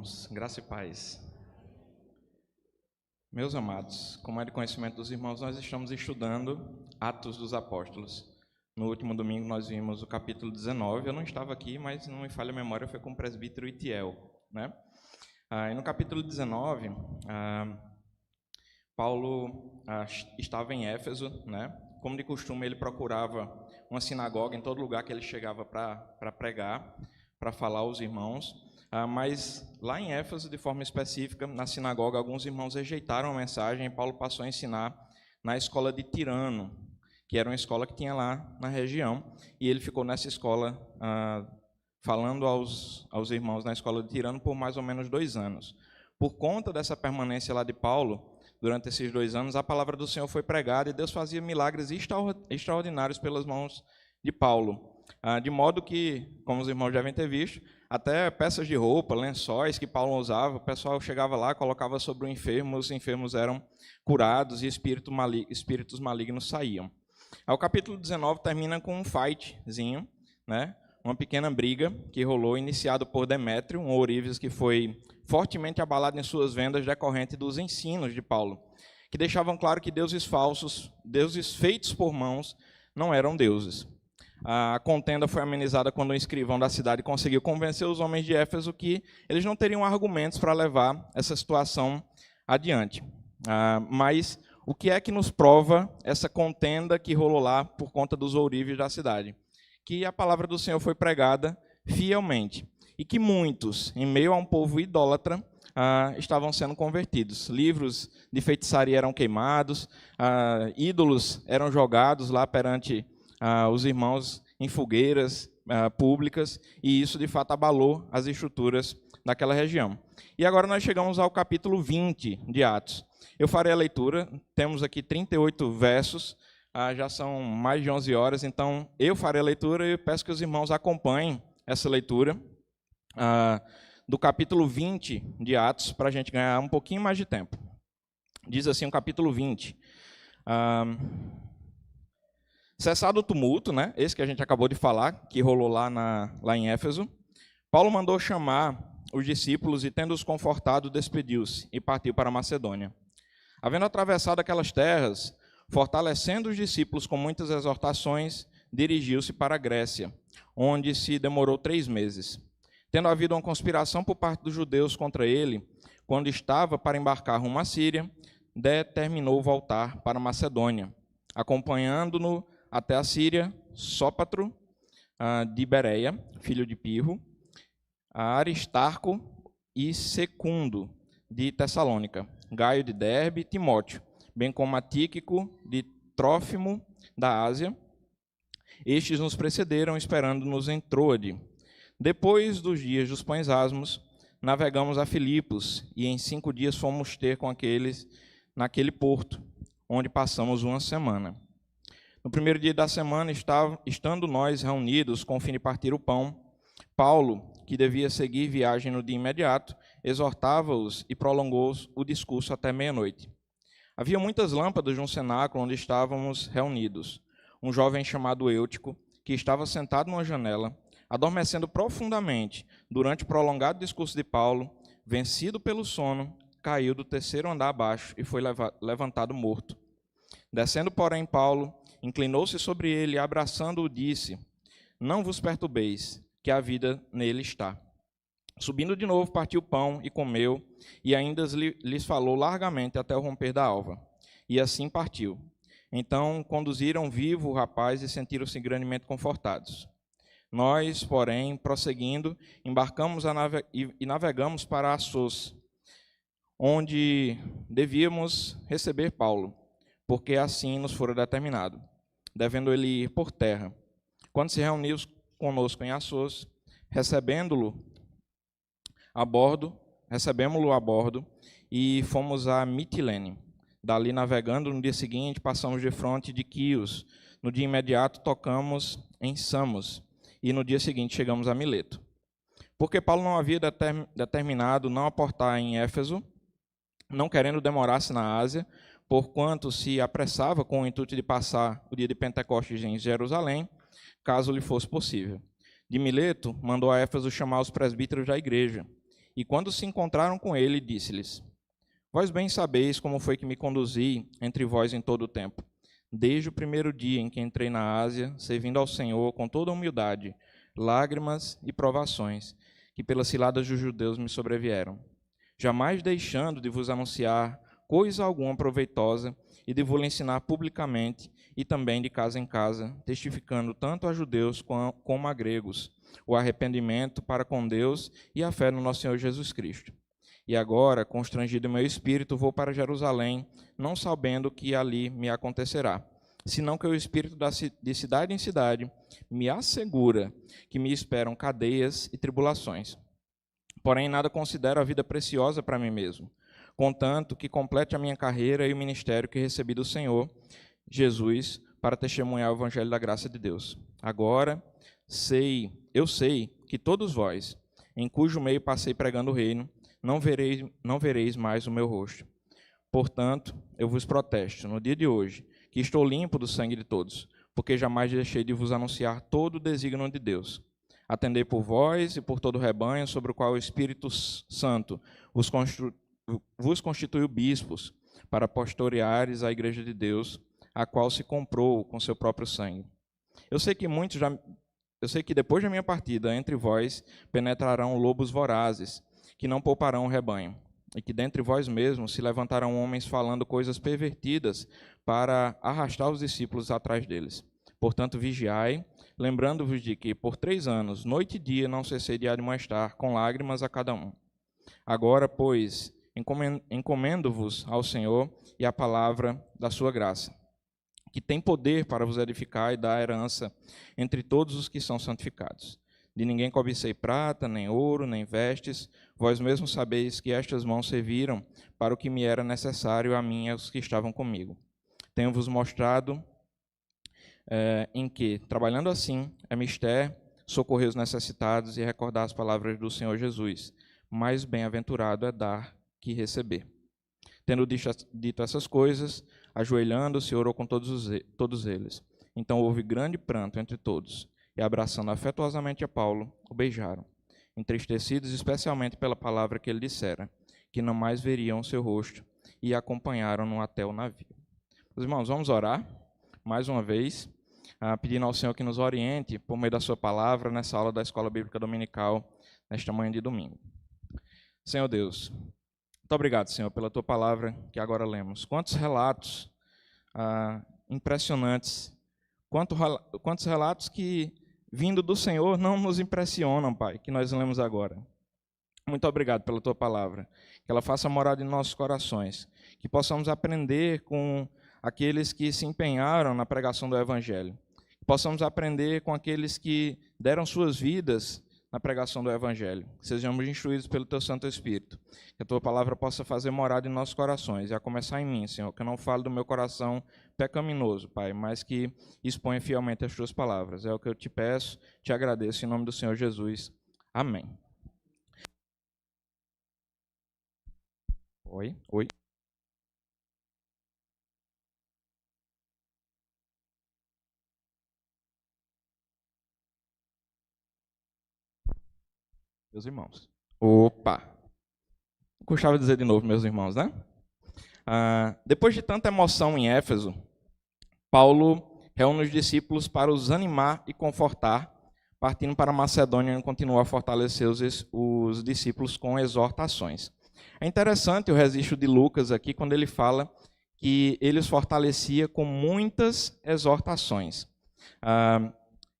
irmãos, graça e paz. Meus amados, como é de conhecimento dos irmãos, nós estamos estudando Atos dos Apóstolos. No último domingo nós vimos o capítulo 19, eu não estava aqui, mas não me falha a memória, foi com o presbítero Itiel, né? E no capítulo 19, Paulo estava em Éfeso, né? Como de costume, ele procurava uma sinagoga em todo lugar que ele chegava para pregar, para falar aos irmãos. Mas lá em Éfeso, de forma específica, na sinagoga, alguns irmãos rejeitaram a mensagem e Paulo passou a ensinar na escola de Tirano, que era uma escola que tinha lá na região, e ele ficou nessa escola falando aos irmãos na escola de Tirano por mais ou menos 2 anos. Por conta dessa permanência lá de Paulo, durante esses 2 anos, a palavra do Senhor foi pregada e Deus fazia milagres extraordinários pelas mãos de Paulo. De modo que, como os irmãos devem ter visto, até peças de roupa, lençóis que Paulo usava, o pessoal chegava lá, colocava sobre o enfermo, os enfermos eram curados e espíritos malignos saíam. O capítulo 19 termina com um fightzinho, né? Uma pequena briga que rolou, iniciado por Demétrio, um ourives que foi fortemente abalado em suas vendas decorrente dos ensinos de Paulo, que deixavam claro que deuses falsos, deuses feitos por mãos, não eram deuses. A contenda foi amenizada quando um escrivão da cidade conseguiu convencer os homens de Éfeso que eles não teriam argumentos para levar essa situação adiante. Mas o que é que nos prova essa contenda que rolou lá por conta dos ourives da cidade? Que a palavra do Senhor foi pregada fielmente e que muitos, em meio a um povo idólatra, estavam sendo convertidos. Livros de feitiçaria eram queimados, ídolos eram jogados lá perante os irmãos em fogueiras públicas, e isso de fato abalou as estruturas daquela região. E agora nós chegamos ao capítulo 20 de Atos. Eu farei a leitura, temos aqui 38 versos, já são mais de 11 horas, então eu farei a leitura e peço que os irmãos acompanhem essa leitura do capítulo 20 de Atos, para a gente ganhar um pouquinho mais de tempo. Diz assim o capítulo 20. Cessado o tumulto, né? Esse que a gente acabou de falar, que rolou lá em Éfeso, Paulo mandou chamar os discípulos e, tendo-os confortado, despediu-se e partiu para a Macedônia. Havendo atravessado aquelas terras, fortalecendo os discípulos com muitas exortações, dirigiu-se para a Grécia, onde se demorou 3 meses. Tendo havido uma conspiração por parte dos judeus contra ele, quando estava para embarcar rumo à Síria, determinou voltar para a Macedônia, acompanhando-no até a Síria, Sópatro de Bereia, filho de Pirro, Aristarco e Secundo de Tessalônica, Gaio de Derbe e Timóteo, bem como a Tíquico de Trófimo da Ásia. Estes nos precederam, esperando-nos em Troade. Depois dos dias dos pães asmos, navegamos a Filipos, e em 5 dias fomos ter com aqueles naquele porto, onde passamos 1 semana. No primeiro dia da semana, estando nós reunidos com o fim de partir o pão, Paulo, que devia seguir viagem no dia imediato, exortava-os e prolongou o discurso até meia-noite. Havia muitas lâmpadas no cenáculo onde estávamos reunidos. Um jovem chamado Eutico, que estava sentado numa janela, adormecendo profundamente durante o prolongado discurso de Paulo, vencido pelo sono, caiu do 3º andar abaixo e foi levantado morto. Descendo, porém, Paulo inclinou-se sobre ele e, abraçando-o, disse: Não vos perturbeis, que a vida nele está. Subindo de novo, partiu o pão e comeu, e ainda lhes falou largamente até o romper da alva. E assim partiu. Então conduziram vivo o rapaz e sentiram-se grandemente confortados. Nós, porém, prosseguindo, embarcamos e navegamos para Assos, onde devíamos receber Paulo, porque assim nos fora determinado, devendo ele ir por terra. Quando se reuniu conosco em Assos, recebemos-lo a bordo, e fomos a Mitilene. Dali, navegando, no dia seguinte, passamos de fronte de Quios. No dia imediato, tocamos em Samos, e no dia seguinte chegamos a Mileto. Porque Paulo não havia determinado não aportar em Éfeso, não querendo demorar-se na Ásia, porquanto se apressava com o intuito de passar o dia de Pentecostes em Jerusalém, caso lhe fosse possível. De Mileto, mandou a Éfeso chamar os presbíteros da igreja, E quando se encontraram com ele, disse-lhes: Vós bem sabeis como foi que me conduzi entre vós em todo o tempo, desde o primeiro dia em que entrei na Ásia, servindo ao Senhor com toda humildade, lágrimas e provações, que pelas ciladas dos judeus me sobrevieram, jamais deixando de vos anunciar coisa alguma proveitosa e de vos ensinar publicamente e também de casa em casa, testificando tanto a judeus como a gregos o arrependimento para com Deus e a fé no nosso Senhor Jesus Cristo. E agora, constrangido em meu espírito, vou para Jerusalém, não sabendo o que ali me acontecerá, senão que o espírito de cidade em cidade me assegura que me esperam cadeias e tribulações. Porém, nada considero a vida preciosa para mim mesmo, contanto que complete a minha carreira e o ministério que recebi do Senhor Jesus para testemunhar o evangelho da graça de Deus. Agora, eu sei que todos vós, em cujo meio passei pregando o reino, não vereis mais o meu rosto. Portanto, eu vos protesto, no dia de hoje, que estou limpo do sangue de todos, porque jamais deixei de vos anunciar todo o desígnio de Deus. Atendei por vós e por todo o rebanho, sobre o qual o Espírito Santo vos constituiu bispos, para pastoreares a igreja de Deus, a qual se comprou com seu próprio sangue. Eu sei que depois da minha partida entre vós penetrarão lobos vorazes, que não pouparão o rebanho, e que dentre vós mesmos se levantarão homens falando coisas pervertidas para arrastar os discípulos atrás deles. Portanto, vigiai, lembrando-vos de que, por 3 anos, noite e dia, não cessei de admoestar, com lágrimas a cada um. Agora, pois, encomendo-vos ao Senhor e à palavra da sua graça, que tem poder para vos edificar e dar herança entre todos os que são santificados. De ninguém cobicei prata, nem ouro, nem vestes. Vós mesmos sabeis que estas mãos serviram para o que me era necessário a mim e aos que estavam comigo. Tenho-vos mostrado em que, trabalhando assim, é mister socorrer os necessitados e recordar as palavras do Senhor Jesus. Mais bem-aventurado é dar que receber. Tendo dito essas coisas, ajoelhando-se, orou com todos eles. Então houve grande pranto entre todos, e abraçando afetuosamente a Paulo, o beijaram, entristecidos especialmente pela palavra que ele dissera, que não mais veriam o seu rosto, e acompanharam-no até o navio. Meus irmãos, vamos orar, mais uma vez, pedindo ao Senhor que nos oriente, por meio da sua palavra, nessa aula da Escola Bíblica Dominical, nesta manhã de domingo. Senhor Deus, muito obrigado, Senhor, pela tua palavra que agora lemos. Quantos relatos impressionantes, quantos relatos que, vindo do Senhor, não nos impressionam, Pai, que nós lemos agora. Muito obrigado pela tua palavra, que ela faça morada em nossos corações, que possamos aprender com aqueles que se empenharam na pregação do Evangelho, que possamos aprender com aqueles que deram suas vidas na pregação do Evangelho, que sejamos instruídos pelo Teu Santo Espírito, que a Tua palavra possa fazer morada em nossos corações, e a começar em mim, Senhor, que eu não fale do meu coração pecaminoso, Pai, mas que exponha fielmente as Tuas palavras. É o que eu te peço, te agradeço, em nome do Senhor Jesus. Amém. Oi. Meus irmãos. Opa! Gostava de dizer de novo, meus irmãos, né? Depois de tanta emoção em Éfeso, Paulo reúne os discípulos para os animar e confortar, partindo para Macedônia e continua a fortalecer os discípulos com exortações. É interessante o registro de Lucas aqui, quando ele fala que ele os fortalecia com muitas exortações,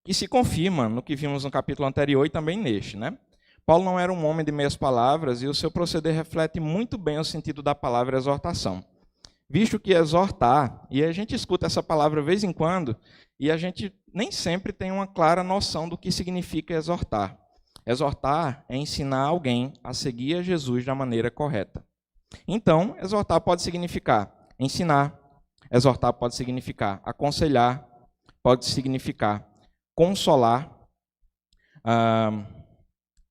que se confirma no que vimos no capítulo anterior e também neste, né? Paulo não era um homem de meias palavras e o seu proceder reflete muito bem o sentido da palavra exortação. Visto que exortar, e a gente escuta essa palavra de vez em quando, e a gente nem sempre tem uma clara noção do que significa exortar. Exortar é ensinar alguém a seguir a Jesus da maneira correta. Então, exortar pode significar ensinar, exortar pode significar aconselhar, pode significar consolar,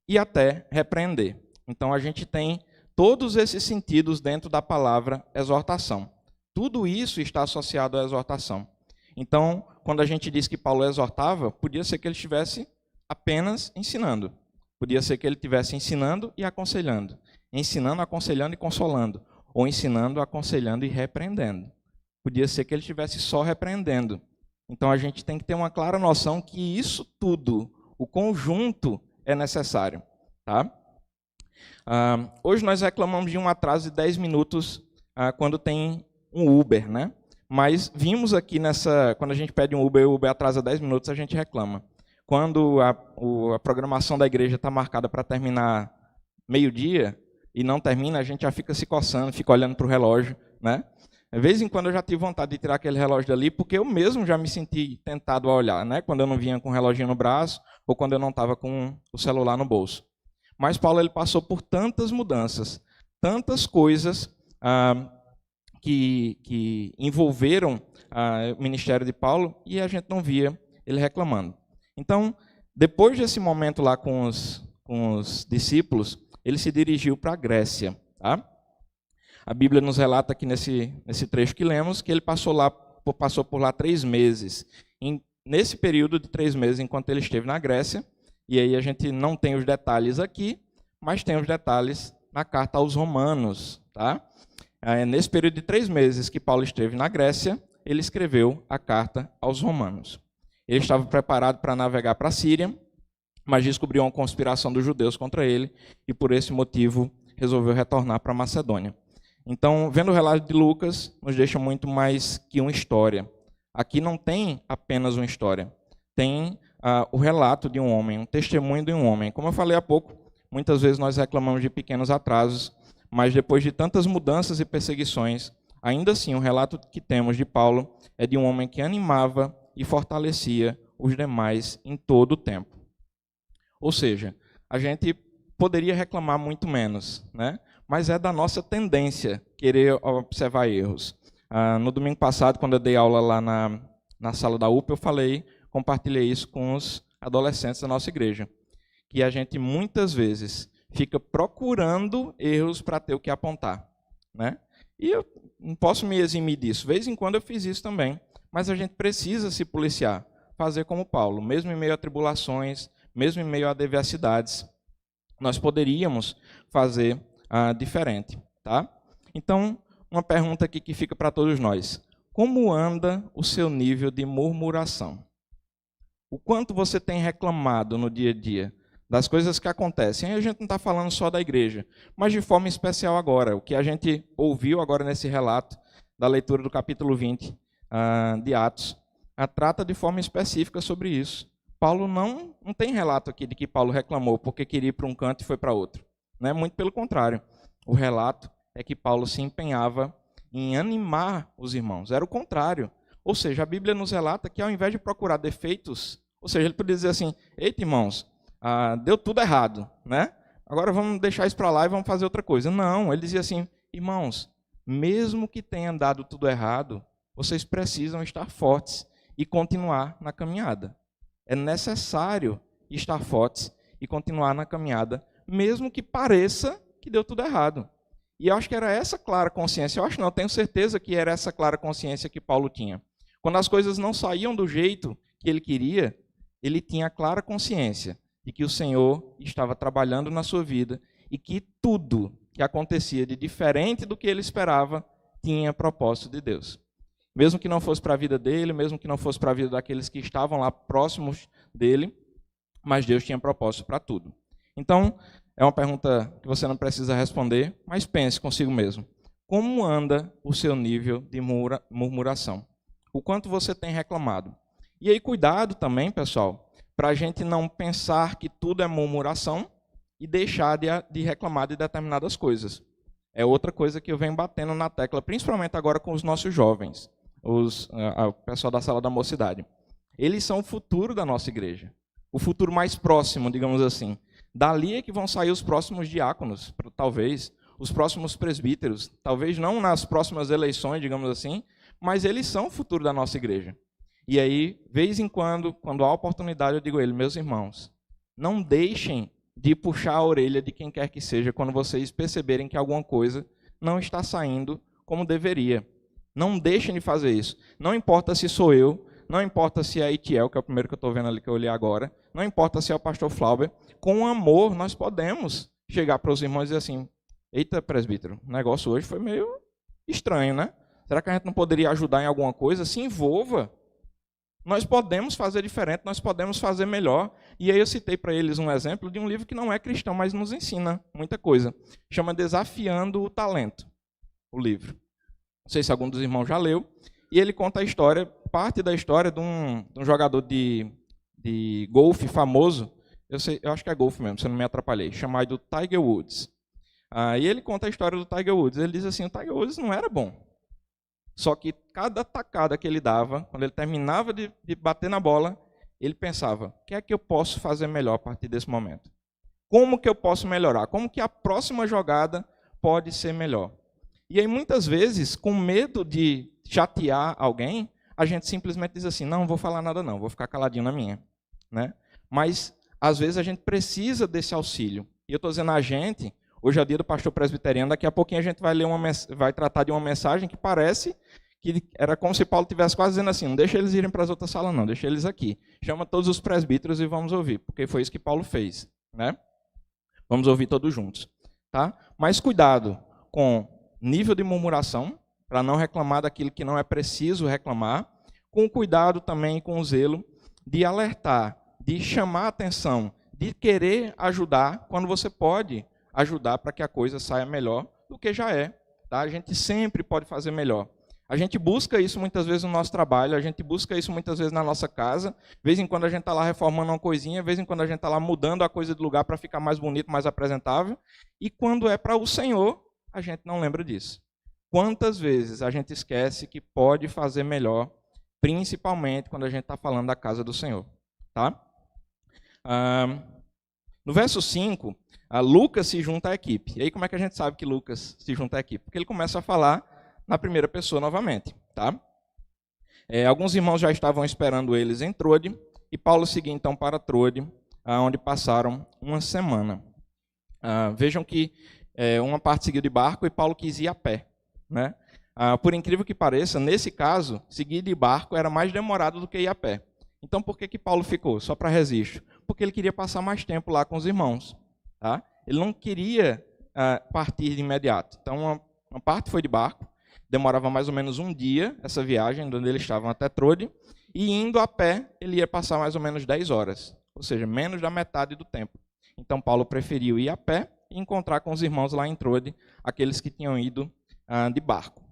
e até repreender. Então, a gente tem todos esses sentidos dentro da palavra exortação. Tudo isso está associado à exortação. Então, quando a gente diz que Paulo exortava, podia ser que ele estivesse apenas ensinando. Podia ser que ele estivesse ensinando e aconselhando. Ensinando, aconselhando e consolando. Ou ensinando, aconselhando e repreendendo. Podia ser que ele estivesse só repreendendo. Então a gente tem que ter uma clara noção que isso tudo, o conjunto, é necessário. Tá? Hoje nós reclamamos de um atraso de 10 minutos quando tem um Uber, né? Mas vimos aqui quando a gente pede um Uber e o Uber atrasa 10 minutos, a gente reclama. Quando a programação da igreja está marcada para terminar meio-dia e não termina, a gente já fica se coçando, fica olhando para o relógio, né? De vez em quando eu já tive vontade de tirar aquele relógio dali, porque eu mesmo já me senti tentado a olhar, né? Quando eu não vinha com o reloginho no braço ou quando eu não estava com o celular no bolso. Mas Paulo ele passou por tantas mudanças, tantas coisas que envolveram o ministério de Paulo e a gente não via ele reclamando. Então, depois desse momento lá com os discípulos, ele se dirigiu para a Grécia. Tá? A Bíblia nos relata aqui nesse trecho que lemos que ele passou por lá 3 meses. Nesse período de 3 meses, enquanto ele esteve na Grécia, e aí a gente não tem os detalhes aqui, mas tem os detalhes na carta aos Romanos. Tá? Nesse período de 3 meses que Paulo esteve na Grécia, ele escreveu a carta aos Romanos. Ele estava preparado para navegar para a Síria, mas descobriu uma conspiração dos judeus contra ele e, por esse motivo, resolveu retornar para a Macedônia. Então, vendo o relato de Lucas, nos deixa muito mais que uma história. Aqui não tem apenas uma história, tem o relato de um homem, um testemunho de um homem. Como eu falei há pouco, muitas vezes nós reclamamos de pequenos atrasos, mas depois de tantas mudanças e perseguições, ainda assim o relato que temos de Paulo é de um homem que animava e fortalecia os demais em todo o tempo. Ou seja, a gente poderia reclamar muito menos, né? Mas é da nossa tendência querer observar erros. No domingo passado, quando eu dei aula lá na sala da UPA, eu compartilhei isso com os adolescentes da nossa igreja, que a gente muitas vezes fica procurando erros para ter o que apontar, né? E eu não posso me eximir disso. De vez em quando eu fiz isso também. Mas a gente precisa se policiar, fazer como Paulo, mesmo em meio a tribulações, mesmo em meio a adversidades, nós poderíamos fazer diferente. Tá? Então, uma pergunta aqui que fica para todos nós. Como anda o seu nível de murmuração? O quanto você tem reclamado no dia a dia das coisas que acontecem? Aí a gente não está falando só da igreja, mas de forma especial agora, o que a gente ouviu agora nesse relato da leitura do capítulo 20, de Atos, trata de forma específica sobre isso. Paulo não tem relato aqui de que Paulo reclamou porque queria ir para um canto e foi para outro. Né? Muito pelo contrário. O relato é que Paulo se empenhava em animar os irmãos. Era o contrário. Ou seja, a Bíblia nos relata que ao invés de procurar defeitos, ou seja, ele podia dizer assim, eita irmãos, deu tudo errado, né? Agora vamos deixar isso para lá e vamos fazer outra coisa. Não, ele dizia assim, irmãos, mesmo que tenha dado tudo errado, vocês precisam estar fortes e continuar na caminhada. É necessário estar fortes e continuar na caminhada, mesmo que pareça que deu tudo errado. E eu acho que era essa clara consciência, eu tenho certeza que era essa clara consciência que Paulo tinha. Quando as coisas não saíam do jeito que ele queria, ele tinha a clara consciência de que o Senhor estava trabalhando na sua vida e que tudo que acontecia de diferente do que ele esperava tinha propósito de Deus. Mesmo que não fosse para a vida dele, mesmo que não fosse para a vida daqueles que estavam lá próximos dele, mas Deus tinha propósito para tudo. Então, é uma pergunta que você não precisa responder, mas pense consigo mesmo. Como anda o seu nível de murmuração? O quanto você tem reclamado? E aí, cuidado também, pessoal, para a gente não pensar que tudo é murmuração e deixar de reclamar de determinadas coisas. É outra coisa que eu venho batendo na tecla, principalmente agora com os nossos jovens. O pessoal da sala da mocidade. Eles são o futuro da nossa igreja. O futuro mais próximo, digamos assim. Dali é que vão sair os próximos diáconos, talvez. Os próximos presbíteros. Talvez não nas próximas eleições, digamos assim. Mas eles são o futuro da nossa igreja. E aí, vez em quando há oportunidade, eu digo a eles, meus irmãos, não deixem de puxar a orelha de quem quer que seja quando vocês perceberem que alguma coisa não está saindo como deveria. Não deixem de fazer isso. Não importa se sou eu, não importa se é Itiel, que é o primeiro que eu estou vendo ali que eu olhei agora, não importa se é o pastor Flauber, com amor nós podemos chegar para os irmãos e dizer assim, eita, presbítero, o negócio hoje foi meio estranho, né? Será que a gente não poderia ajudar em alguma coisa? Se envolva. Nós podemos fazer diferente, nós podemos fazer melhor. E aí eu citei para eles um exemplo de um livro que não é cristão, mas nos ensina muita coisa. Chama Desafiando o Talento, o livro. Não sei se algum dos irmãos já leu. E ele conta a história, parte da história de um jogador de golfe famoso. Eu acho que é golfe mesmo, se eu não me atrapalhei. Chamado Tiger Woods. E ele conta a história do Tiger Woods. Ele diz assim, o Tiger Woods não era bom. Só que cada tacada que ele dava, quando ele terminava de bater na bola, ele pensava, o que é que eu posso fazer melhor a partir desse momento? Como que eu posso melhorar? Como que a próxima jogada pode ser melhor? E aí, muitas vezes, com medo de chatear alguém, a gente simplesmente diz assim, não vou falar nada não, vou ficar caladinho na minha. Né? Mas, às vezes, a gente precisa desse auxílio. E eu estou dizendo a gente... Hoje é o dia do pastor presbiteriano, daqui a pouquinho a gente vai tratar de uma mensagem que parece que era como se Paulo estivesse quase dizendo assim, não deixa eles irem para as outras salas não, deixa eles aqui. Chama todos os presbíteros e vamos ouvir, porque foi isso que Paulo fez. Né? Vamos ouvir todos juntos. Tá? Mas cuidado com nível de murmuração, para não reclamar daquilo que não é preciso reclamar, com cuidado também com o zelo de alertar, de chamar a atenção, de querer ajudar quando você pode ajudar para que a coisa saia melhor do que já é. Tá? A gente sempre pode fazer melhor. A gente busca isso muitas vezes no nosso trabalho, a gente busca isso muitas vezes na nossa casa. De vez em quando a gente está lá reformando uma coisinha, de vez em quando a gente está lá mudando a coisa de lugar para ficar mais bonito, mais apresentável. E quando é para o Senhor, a gente não lembra disso. Quantas vezes a gente esquece que pode fazer melhor, principalmente quando a gente está falando da casa do Senhor. Tá? No verso 5, Lucas se junta à equipe. E aí como é que a gente sabe que Lucas se junta à equipe? Porque ele começa a falar na primeira pessoa novamente. Tá? Alguns irmãos já estavam esperando eles em Troade, e Paulo seguiu então para Troade, onde passaram uma semana. Vejam que uma parte seguiu de barco e Paulo quis ir a pé. Né? Por incrível que pareça, nesse caso, seguir de barco era mais demorado do que ir a pé. Então, por que Paulo ficou? Só para registro. Porque ele queria passar mais tempo lá com os irmãos. Tá? Ele não queria partir de imediato. Então, uma parte foi de barco, demorava mais ou menos um dia, essa viagem, onde eles estavam até Troade, e indo a pé, ele ia passar mais ou menos 10 horas, ou seja, menos da metade do tempo. Então, Paulo preferiu ir a pé e encontrar com os irmãos lá em Troade, aqueles que tinham ido de barco.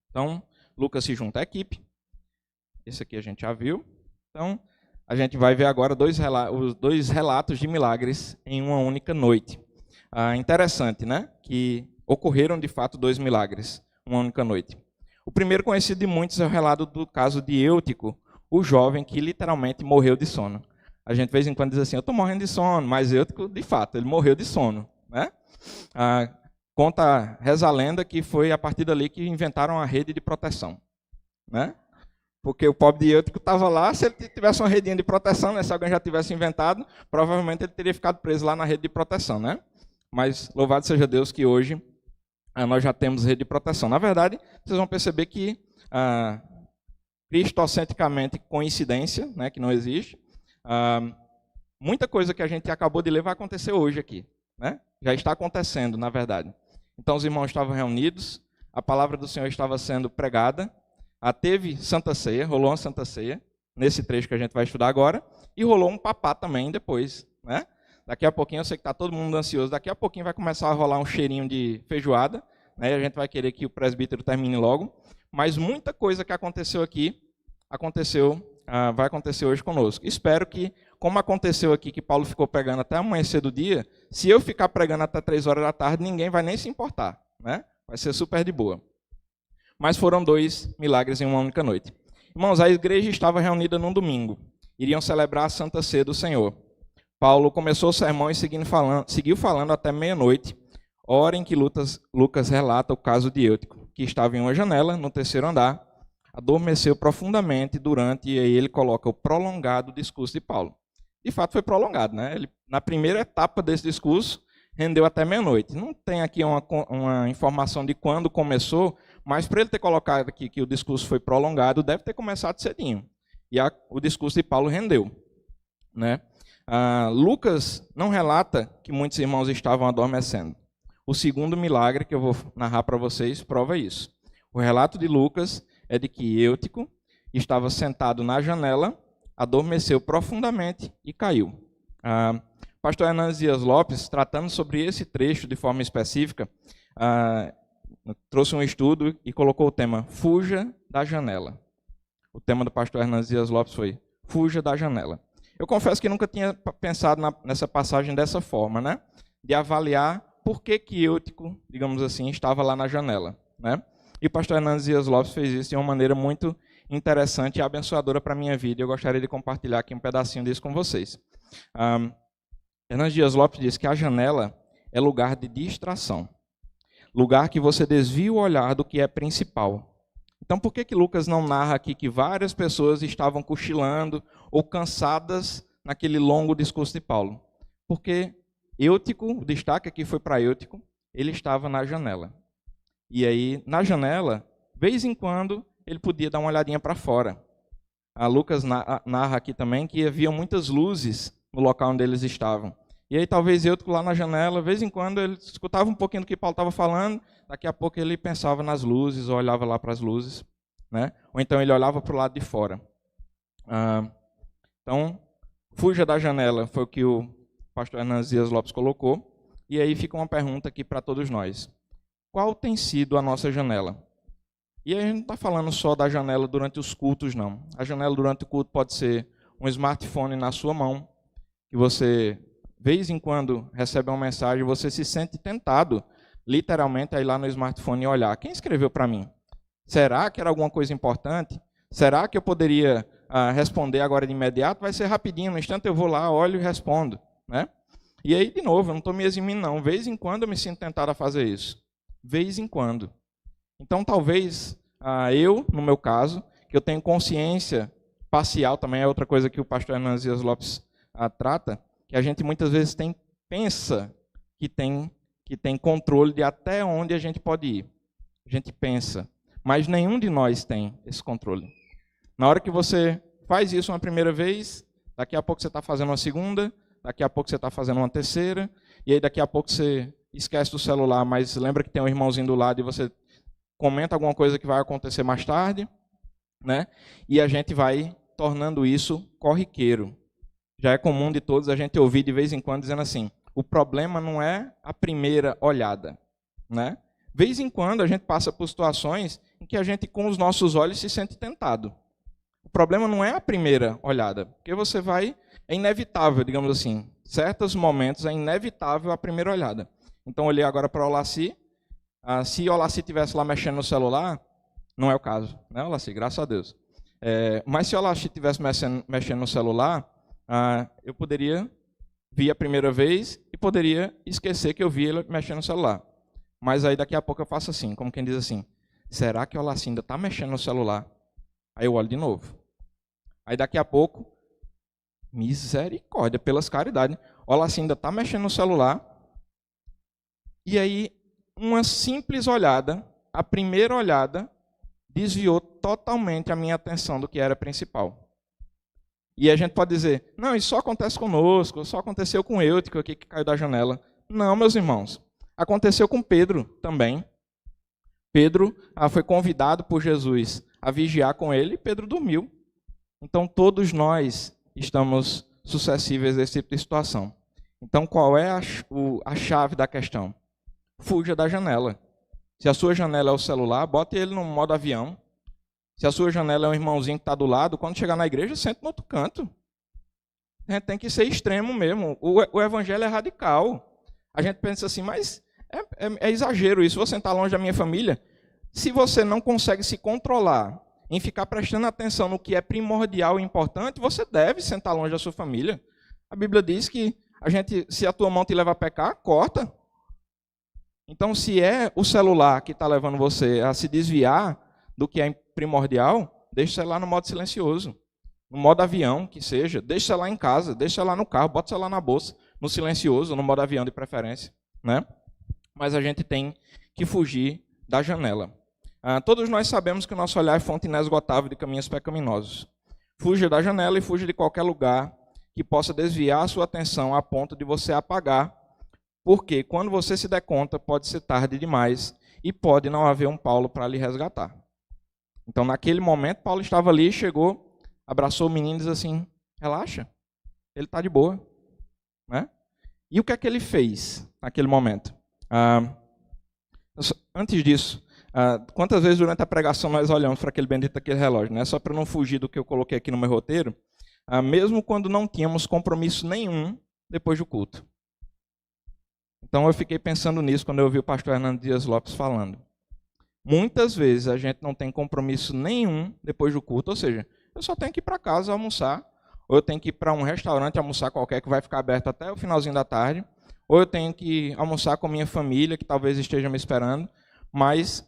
Então, Lucas se junta à equipe. Esse aqui a gente já viu. Então, a gente vai ver agora os dois relatos de milagres em uma única noite. Interessante, né? Que ocorreram, de fato, 2 milagres, uma única noite. O primeiro conhecido de muitos é o relato do caso de Eutico, o jovem que literalmente morreu de sono. A gente, de vez em quando, diz assim, eu estou morrendo de sono, mas Eutico, de fato, ele morreu de sono. Né? Reza a lenda que foi a partir dali que inventaram a rede de proteção. Né? Porque o pobre de Eutico estava lá, se ele tivesse uma redinha de proteção, né, se alguém já tivesse inventado, provavelmente ele teria ficado preso lá na rede de proteção. Né? Mas louvado seja Deus que hoje nós já temos rede de proteção. Na verdade, vocês vão perceber que, cristocentricamente, coincidência, né, que não existe, muita coisa que a gente acabou de ler vai acontecer hoje aqui. Né? Já está acontecendo, na verdade. Então, os irmãos estavam reunidos, a palavra do Senhor estava sendo pregada, teve Santa Ceia, rolou uma Santa Ceia, nesse trecho que a gente vai estudar agora, e rolou um papá também depois. Né? Daqui a pouquinho, eu sei que está todo mundo ansioso, daqui a pouquinho vai começar a rolar um cheirinho de feijoada, né? A gente vai querer que o presbítero termine logo, mas muita coisa que aconteceu aqui, vai acontecer hoje conosco. Espero que, como aconteceu aqui, que Paulo ficou pregando até amanhecer do dia, se eu ficar pregando até 3 horas da tarde, ninguém vai nem se importar. Né? Vai ser super de boa. Mas foram 2 milagres em uma única noite. Irmãos, a igreja estava reunida num domingo. Iriam celebrar a Santa Ceia do Senhor. Paulo começou o sermão e seguiu falando até meia-noite, hora em que Lucas relata o caso de Eutico, que estava em uma janela, no 3º andar, adormeceu profundamente durante, e aí ele coloca o prolongado discurso de Paulo. De fato, foi prolongado. Né? Ele, na primeira etapa desse discurso, rendeu até meia-noite. Não tem aqui uma informação de quando começou, mas para ele ter colocado aqui que o discurso foi prolongado, deve ter começado cedinho. E o discurso de Paulo rendeu. né? Lucas não relata que muitos irmãos estavam adormecendo. O segundo milagre que eu vou narrar para vocês prova isso. O relato de Lucas é de que Eutico estava sentado na janela, adormeceu profundamente e caiu. Pastor Hernandes Dias Lopes, tratando sobre esse trecho de forma específica, trouxe um estudo e colocou o tema Fuja da Janela. O tema do pastor Hernandes Dias Lopes foi Fuja da Janela. Eu confesso que nunca tinha pensado nessa passagem dessa forma, né? De avaliar por que Eutico, digamos assim, estava lá na janela, né? E o pastor Hernandes Dias Lopes fez isso de uma maneira muito interessante e abençoadora para a minha vida. Eu gostaria de compartilhar aqui um pedacinho disso com vocês. Hernandes Dias Lopes diz que a janela é lugar de distração. Lugar que você desvia o olhar do que é principal. Então, por que Lucas não narra aqui que várias pessoas estavam cochilando ou cansadas naquele longo discurso de Paulo? Porque Eutico, o destaque aqui foi para Eutico, ele estava na janela. E aí, na janela, vez em quando, ele podia dar uma olhadinha para fora. Lucas narra aqui também que havia muitas luzes no local onde eles estavam. E aí, talvez Eutico lá na janela, de vez em quando, ele escutava um pouquinho do que Paulo estava falando, daqui a pouco ele pensava nas luzes, ou olhava lá para as luzes, né? Ou então ele olhava para o lado de fora. Então, fuja da janela, foi o que o pastor Hernandes Dias Lopes colocou. E aí fica uma pergunta aqui para todos nós. Qual tem sido a nossa janela? E aí a gente não está falando só da janela durante os cultos, não. A janela durante o culto pode ser um smartphone na sua mão, que você, vez em quando, recebe uma mensagem, você se sente tentado, literalmente, a ir lá no smartphone e olhar. Quem escreveu para mim? Será que era alguma coisa importante? Será que eu poderia responder agora de imediato? Vai ser rapidinho, no instante eu vou lá, olho e respondo, né? E aí, de novo, eu não estou me eximindo, não. Vez em quando eu me sinto tentado a fazer isso. Vez em quando. Então, talvez eu, no meu caso, que eu tenho consciência parcial, também é outra coisa que o pastor Hernandes Dias Lopes trata, que a gente muitas vezes pensa que tem controle de até onde a gente pode ir. A gente pensa, mas nenhum de nós tem esse controle. Na hora que você faz isso uma primeira vez, daqui a pouco você está fazendo uma segunda, daqui a pouco você está fazendo uma terceira, e aí daqui a pouco você esquece do celular, mas lembra que tem um irmãozinho do lado e você comenta alguma coisa que vai acontecer mais tarde, né? E a gente vai tornando isso corriqueiro. Já é comum de todos a gente ouvir de vez em quando dizendo assim, o problema não é a primeira olhada, né? Vez em quando a gente passa por situações em que a gente com os nossos olhos se sente tentado. O problema não é a primeira olhada, porque é inevitável, digamos assim, certos momentos é inevitável a primeira olhada. Então olhei agora para o Olaci, se o Olaci estivesse lá mexendo no celular, não é o caso, né, Olaci? Graças a Deus. Mas se o Olaci estivesse mexendo no celular, eu poderia vir a primeira vez e poderia esquecer que eu vi ele mexendo no celular. Mas aí daqui a pouco eu faço assim, como quem diz assim, será que o Olaci ainda está mexendo no celular? Aí eu olho de novo. Aí daqui a pouco, misericórdia, pelas caridades, o Olaci ainda está mexendo no celular. E aí, uma simples olhada, a primeira olhada, desviou totalmente a minha atenção do que era principal. E a gente pode dizer, não, isso só acontece conosco, só aconteceu com Eutico aqui que caiu da janela. Não, meus irmãos, aconteceu com Pedro também. Pedro foi convidado por Jesus a vigiar com ele e Pedro dormiu. Então, todos nós estamos suscetíveis a esse tipo de situação. Então, qual é a chave da questão? Fuja da janela. Se a sua janela é o celular, bote ele no modo avião. Se a sua janela é um irmãozinho que está do lado, quando chegar na igreja, sente no outro canto. A gente tem que ser extremo mesmo. O evangelho é radical. A gente pensa assim, mas é exagero isso. Vou sentar longe da minha família. Se você não consegue se controlar em ficar prestando atenção no que é primordial e importante, você deve sentar longe da sua família. A Bíblia diz que se a tua mão te leva a pecar, corta. Então, se é o celular que está levando você a se desviar do que é primordial, deixa o celular no modo silencioso. No modo avião, que seja. Deixa o celular em casa, deixa o celular no carro, bota o celular na bolsa, no silencioso, no modo avião de preferência, né? Mas a gente tem que fugir da janela. Todos nós sabemos que o nosso olhar é fonte inesgotável de caminhos pecaminosos. Fuja da janela e fuja de qualquer lugar que possa desviar a sua atenção a ponto de você apagar, porque quando você se der conta, pode ser tarde demais e pode não haver um Paulo para lhe resgatar. Então, naquele momento, Paulo estava ali, chegou, abraçou o menino e disse assim, relaxa, ele está de boa. Né? E o que é que ele fez naquele momento? Antes disso, quantas vezes durante a pregação nós olhamos para aquele bendito daquele relógio? Né? Só para não fugir do que eu coloquei aqui no meu roteiro, mesmo quando não tínhamos compromisso nenhum depois do culto. Então eu fiquei pensando nisso quando eu ouvi o pastor Hernando Dias Lopes falando. Muitas vezes a gente não tem compromisso nenhum depois do culto, ou seja, eu só tenho que ir para casa almoçar, ou eu tenho que ir para um restaurante almoçar qualquer que vai ficar aberto até o finalzinho da tarde, ou eu tenho que almoçar com minha família, que talvez esteja me esperando, mas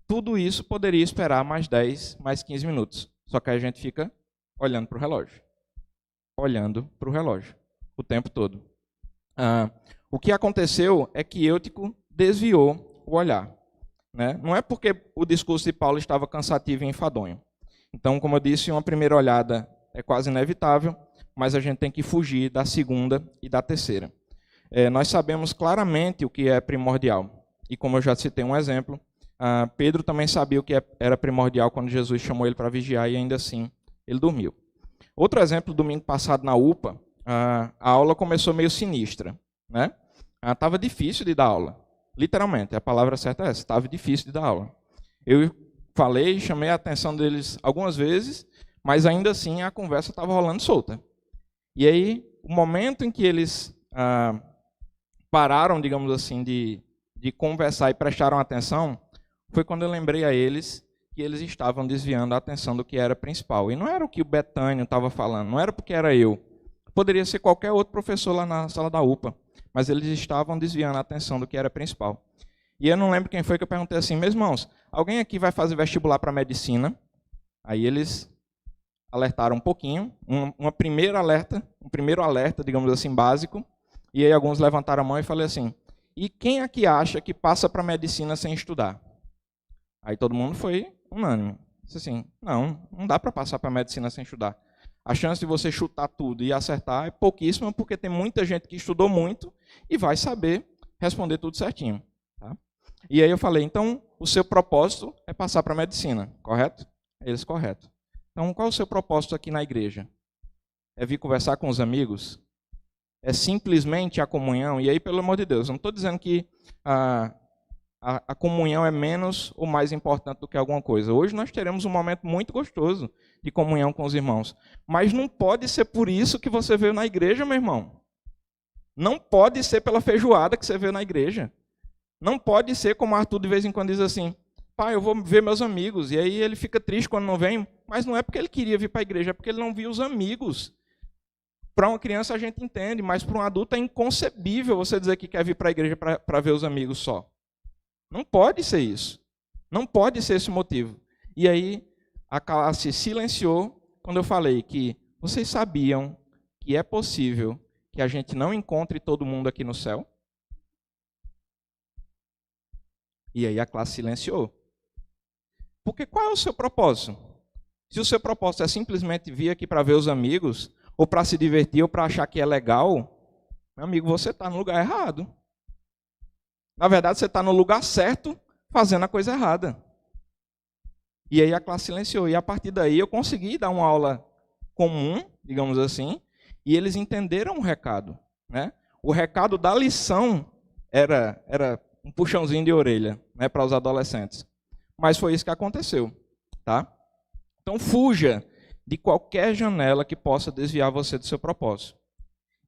tudo isso poderia esperar mais 10, mais 15 minutos. Só que a gente fica olhando para o relógio. Olhando para o relógio o tempo todo. O que aconteceu é que Eutico desviou o olhar. Né? Não é porque o discurso de Paulo estava cansativo e enfadonho. Então, como eu disse, uma primeira olhada é quase inevitável, mas a gente tem que fugir da segunda e da terceira. Nós sabemos claramente o que é primordial. E como eu já citei um exemplo, Pedro também sabia o que era primordial quando Jesus chamou ele para vigiar e ainda assim ele dormiu. Outro exemplo, domingo passado na UPA, a aula começou meio sinistra. Né? Estava difícil de dar aula. Literalmente, a palavra certa é essa, estava difícil de dar aula. Eu falei, chamei a atenção deles algumas vezes, mas ainda assim a conversa estava rolando solta. E aí, o momento em que eles pararam, digamos assim, de conversar e prestaram atenção, foi quando eu lembrei a eles que eles estavam desviando a atenção do que era principal. E não era o que o Betânio estava falando, não era porque era eu. Poderia ser qualquer outro professor lá na sala da UPA, mas eles estavam desviando a atenção do que era principal. E eu não lembro quem foi que eu perguntei assim, meus irmãos, alguém aqui vai fazer vestibular para medicina? Aí eles alertaram um pouquinho, um primeiro alerta, digamos assim, básico, e aí alguns levantaram a mão e falei assim, e quem aqui acha que passa para medicina sem estudar? Aí todo mundo foi unânime. Disse assim, não dá para passar para medicina sem estudar. A chance de você chutar tudo e acertar é pouquíssima, porque tem muita gente que estudou muito e vai saber responder tudo certinho. Tá? E aí eu falei, então, o seu propósito é passar para a medicina, correto? Eles, correto. Então, qual é o seu propósito aqui na igreja? É vir conversar com os amigos? É simplesmente a comunhão? E aí, pelo amor de Deus, eu não estou dizendo que a comunhão é menos ou mais importante do que alguma coisa. Hoje nós teremos um momento muito gostoso de comunhão com os irmãos. Mas não pode ser por isso que você veio na igreja, meu irmão. Não pode ser pela feijoada que você veio na igreja. Não pode ser como Arthur de vez em quando diz assim, pai, eu vou ver meus amigos. E aí ele fica triste quando não vem, mas não é porque ele queria vir para a igreja, é porque ele não viu os amigos. Para uma criança a gente entende, mas para um adulto é inconcebível você dizer que quer vir para a igreja para ver os amigos só. Não pode ser isso. Não pode ser esse motivo. E aí a classe silenciou quando eu falei que vocês sabiam que é possível que a gente não encontre todo mundo aqui no céu? E aí a classe silenciou. Porque qual é o seu propósito? Se o seu propósito é simplesmente vir aqui para ver os amigos, ou para se divertir, ou para achar que é legal, meu amigo, você está no lugar errado. Na verdade, você está no lugar certo, fazendo a coisa errada. E aí a classe silenciou. E a partir daí eu consegui dar uma aula comum, digamos assim, e eles entenderam o recado. Né? O recado da lição era um puxãozinho de orelha, né, para os adolescentes. Mas foi isso que aconteceu. Tá? Então fuja de qualquer janela que possa desviar você do seu propósito.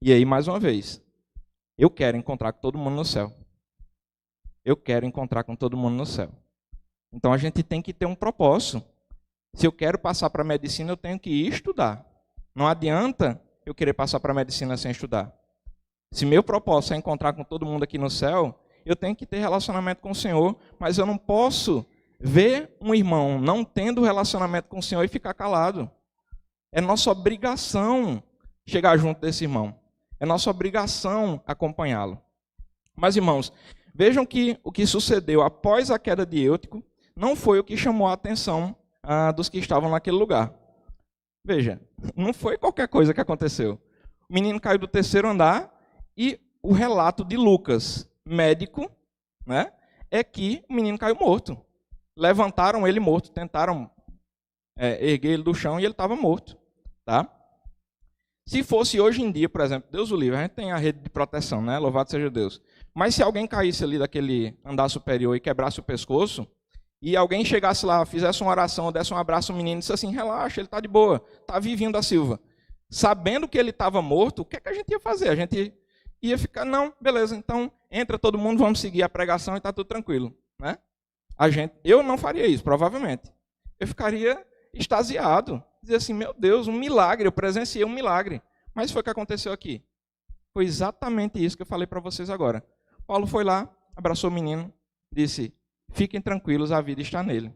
E aí, mais uma vez, eu quero encontrar com todo mundo no céu. Eu quero encontrar com todo mundo no céu. Então a gente tem que ter um propósito. Se eu quero passar para a medicina, eu tenho que ir estudar. Não adianta eu querer passar para a medicina sem estudar. Se meu propósito é encontrar com todo mundo aqui no céu, eu tenho que ter relacionamento com o Senhor, mas eu não posso ver um irmão não tendo relacionamento com o Senhor e ficar calado. É nossa obrigação chegar junto desse irmão. É nossa obrigação acompanhá-lo. Mas, irmãos, vejam que o que sucedeu após a queda de Eutico não foi o que chamou a atenção dos que estavam naquele lugar. Veja, não foi qualquer coisa que aconteceu. O menino caiu do 3º andar e o relato de Lucas, médico, né, é que o menino caiu morto. Levantaram ele morto, tentaram erguer ele do chão e ele estava morto. Tá? Se fosse hoje em dia, por exemplo, Deus o livre, a gente tem a rede de proteção, né? Louvado seja Deus. Mas se alguém caísse ali daquele andar superior e quebrasse o pescoço, e alguém chegasse lá, fizesse uma oração, desse um abraço ao menino e disse assim, relaxa, ele está de boa, está vivinho da Silva. Sabendo que ele estava morto, o que é que a gente ia fazer? A gente ia ficar, não, beleza, então entra todo mundo, vamos seguir a pregação e está tudo tranquilo. Né? Eu não faria isso, provavelmente. Eu ficaria extasiado, dizer assim, meu Deus, um milagre, eu presenciei um milagre. Mas foi o que aconteceu aqui. Foi exatamente isso que eu falei para vocês agora. Paulo foi lá, abraçou o menino, disse, fiquem tranquilos, a vida está nele.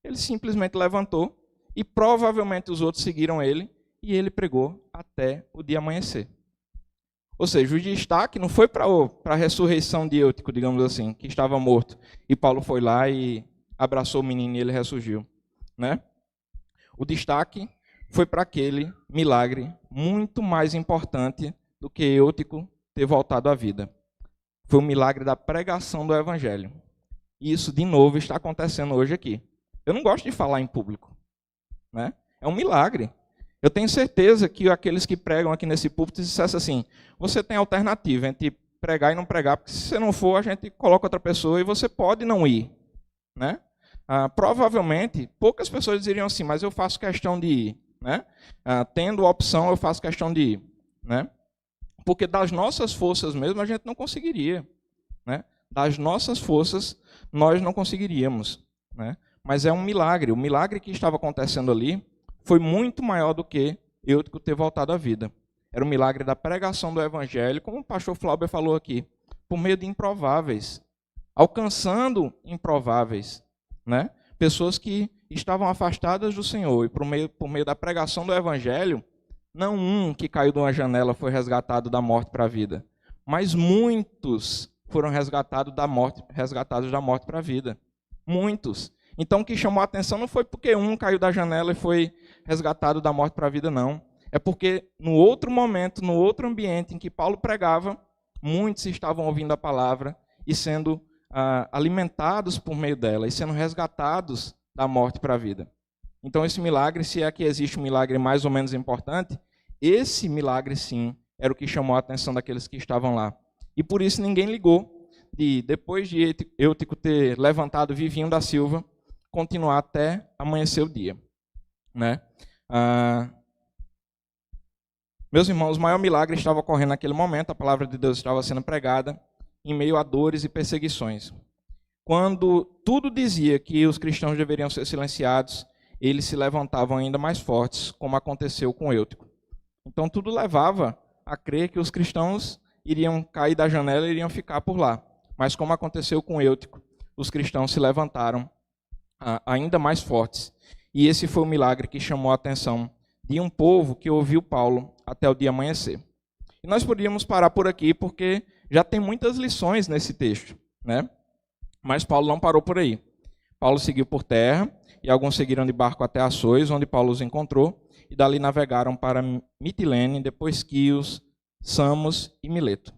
Ele simplesmente levantou e provavelmente os outros seguiram ele e ele pregou até o dia amanhecer. Ou seja, o destaque não foi para a ressurreição de Eutico, digamos assim, que estava morto. E Paulo foi lá e abraçou o menino e ele ressurgiu. Né? O destaque foi para aquele milagre muito mais importante do que Eutico ter voltado à vida. Foi o milagre da pregação do Evangelho. E isso, de novo, está acontecendo hoje aqui. Eu não gosto de falar em público. Né? É um milagre. Eu tenho certeza que aqueles que pregam aqui nesse púlpito dissessem assim, você tem alternativa entre pregar e não pregar, porque se você não for, a gente coloca outra pessoa e você pode não ir. Né? Provavelmente, poucas pessoas diriam assim, mas eu faço questão de ir. Né? Tendo a opção, eu faço questão de ir. Né? Porque das nossas forças mesmo, a gente não conseguiria. Né? Das nossas forças, nós não conseguiríamos. Né? Mas é um milagre. O milagre que estava acontecendo ali foi muito maior do que Eutico ter voltado à vida. Era o milagre da pregação do Evangelho, como o pastor Flauber falou aqui, por meio de improváveis, alcançando improváveis. Né? Pessoas que estavam afastadas do Senhor, e por meio da pregação do Evangelho, não um que caiu de uma janela foi resgatado da morte para a vida, mas muitos foram resgatados da morte para a vida. Muitos. Então o que chamou a atenção não foi porque um caiu da janela e foi resgatado da morte para a vida, não. É porque no outro momento, no outro ambiente em que Paulo pregava, muitos estavam ouvindo a palavra e sendo alimentados por meio dela, e sendo resgatados da morte para a vida. Então esse milagre, se é que existe um milagre mais ou menos importante, esse milagre sim era o que chamou a atenção daqueles que estavam lá. E por isso ninguém ligou de, depois de Eutico ter levantado vivinho da Silva, continuar até amanhecer o dia. Né? Meus irmãos, o maior milagre estava ocorrendo naquele momento, a palavra de Deus estava sendo pregada em meio a dores e perseguições. Quando tudo dizia que os cristãos deveriam ser silenciados, eles se levantavam ainda mais fortes, como aconteceu com Eutico. Então tudo levava a crer que os cristãos iriam cair da janela e iriam ficar por lá. Mas como aconteceu com Eutico, os cristãos se levantaram ainda mais fortes. E esse foi o milagre que chamou a atenção de um povo que ouviu Paulo até o dia amanhecer. E nós poderíamos parar por aqui, porque já tem muitas lições nesse texto, né? Mas Paulo não parou por aí. Paulo seguiu por terra, e alguns seguiram de barco até Açores, onde Paulo os encontrou, e dali navegaram para Mitilene, depois Quios, Samos e Mileto.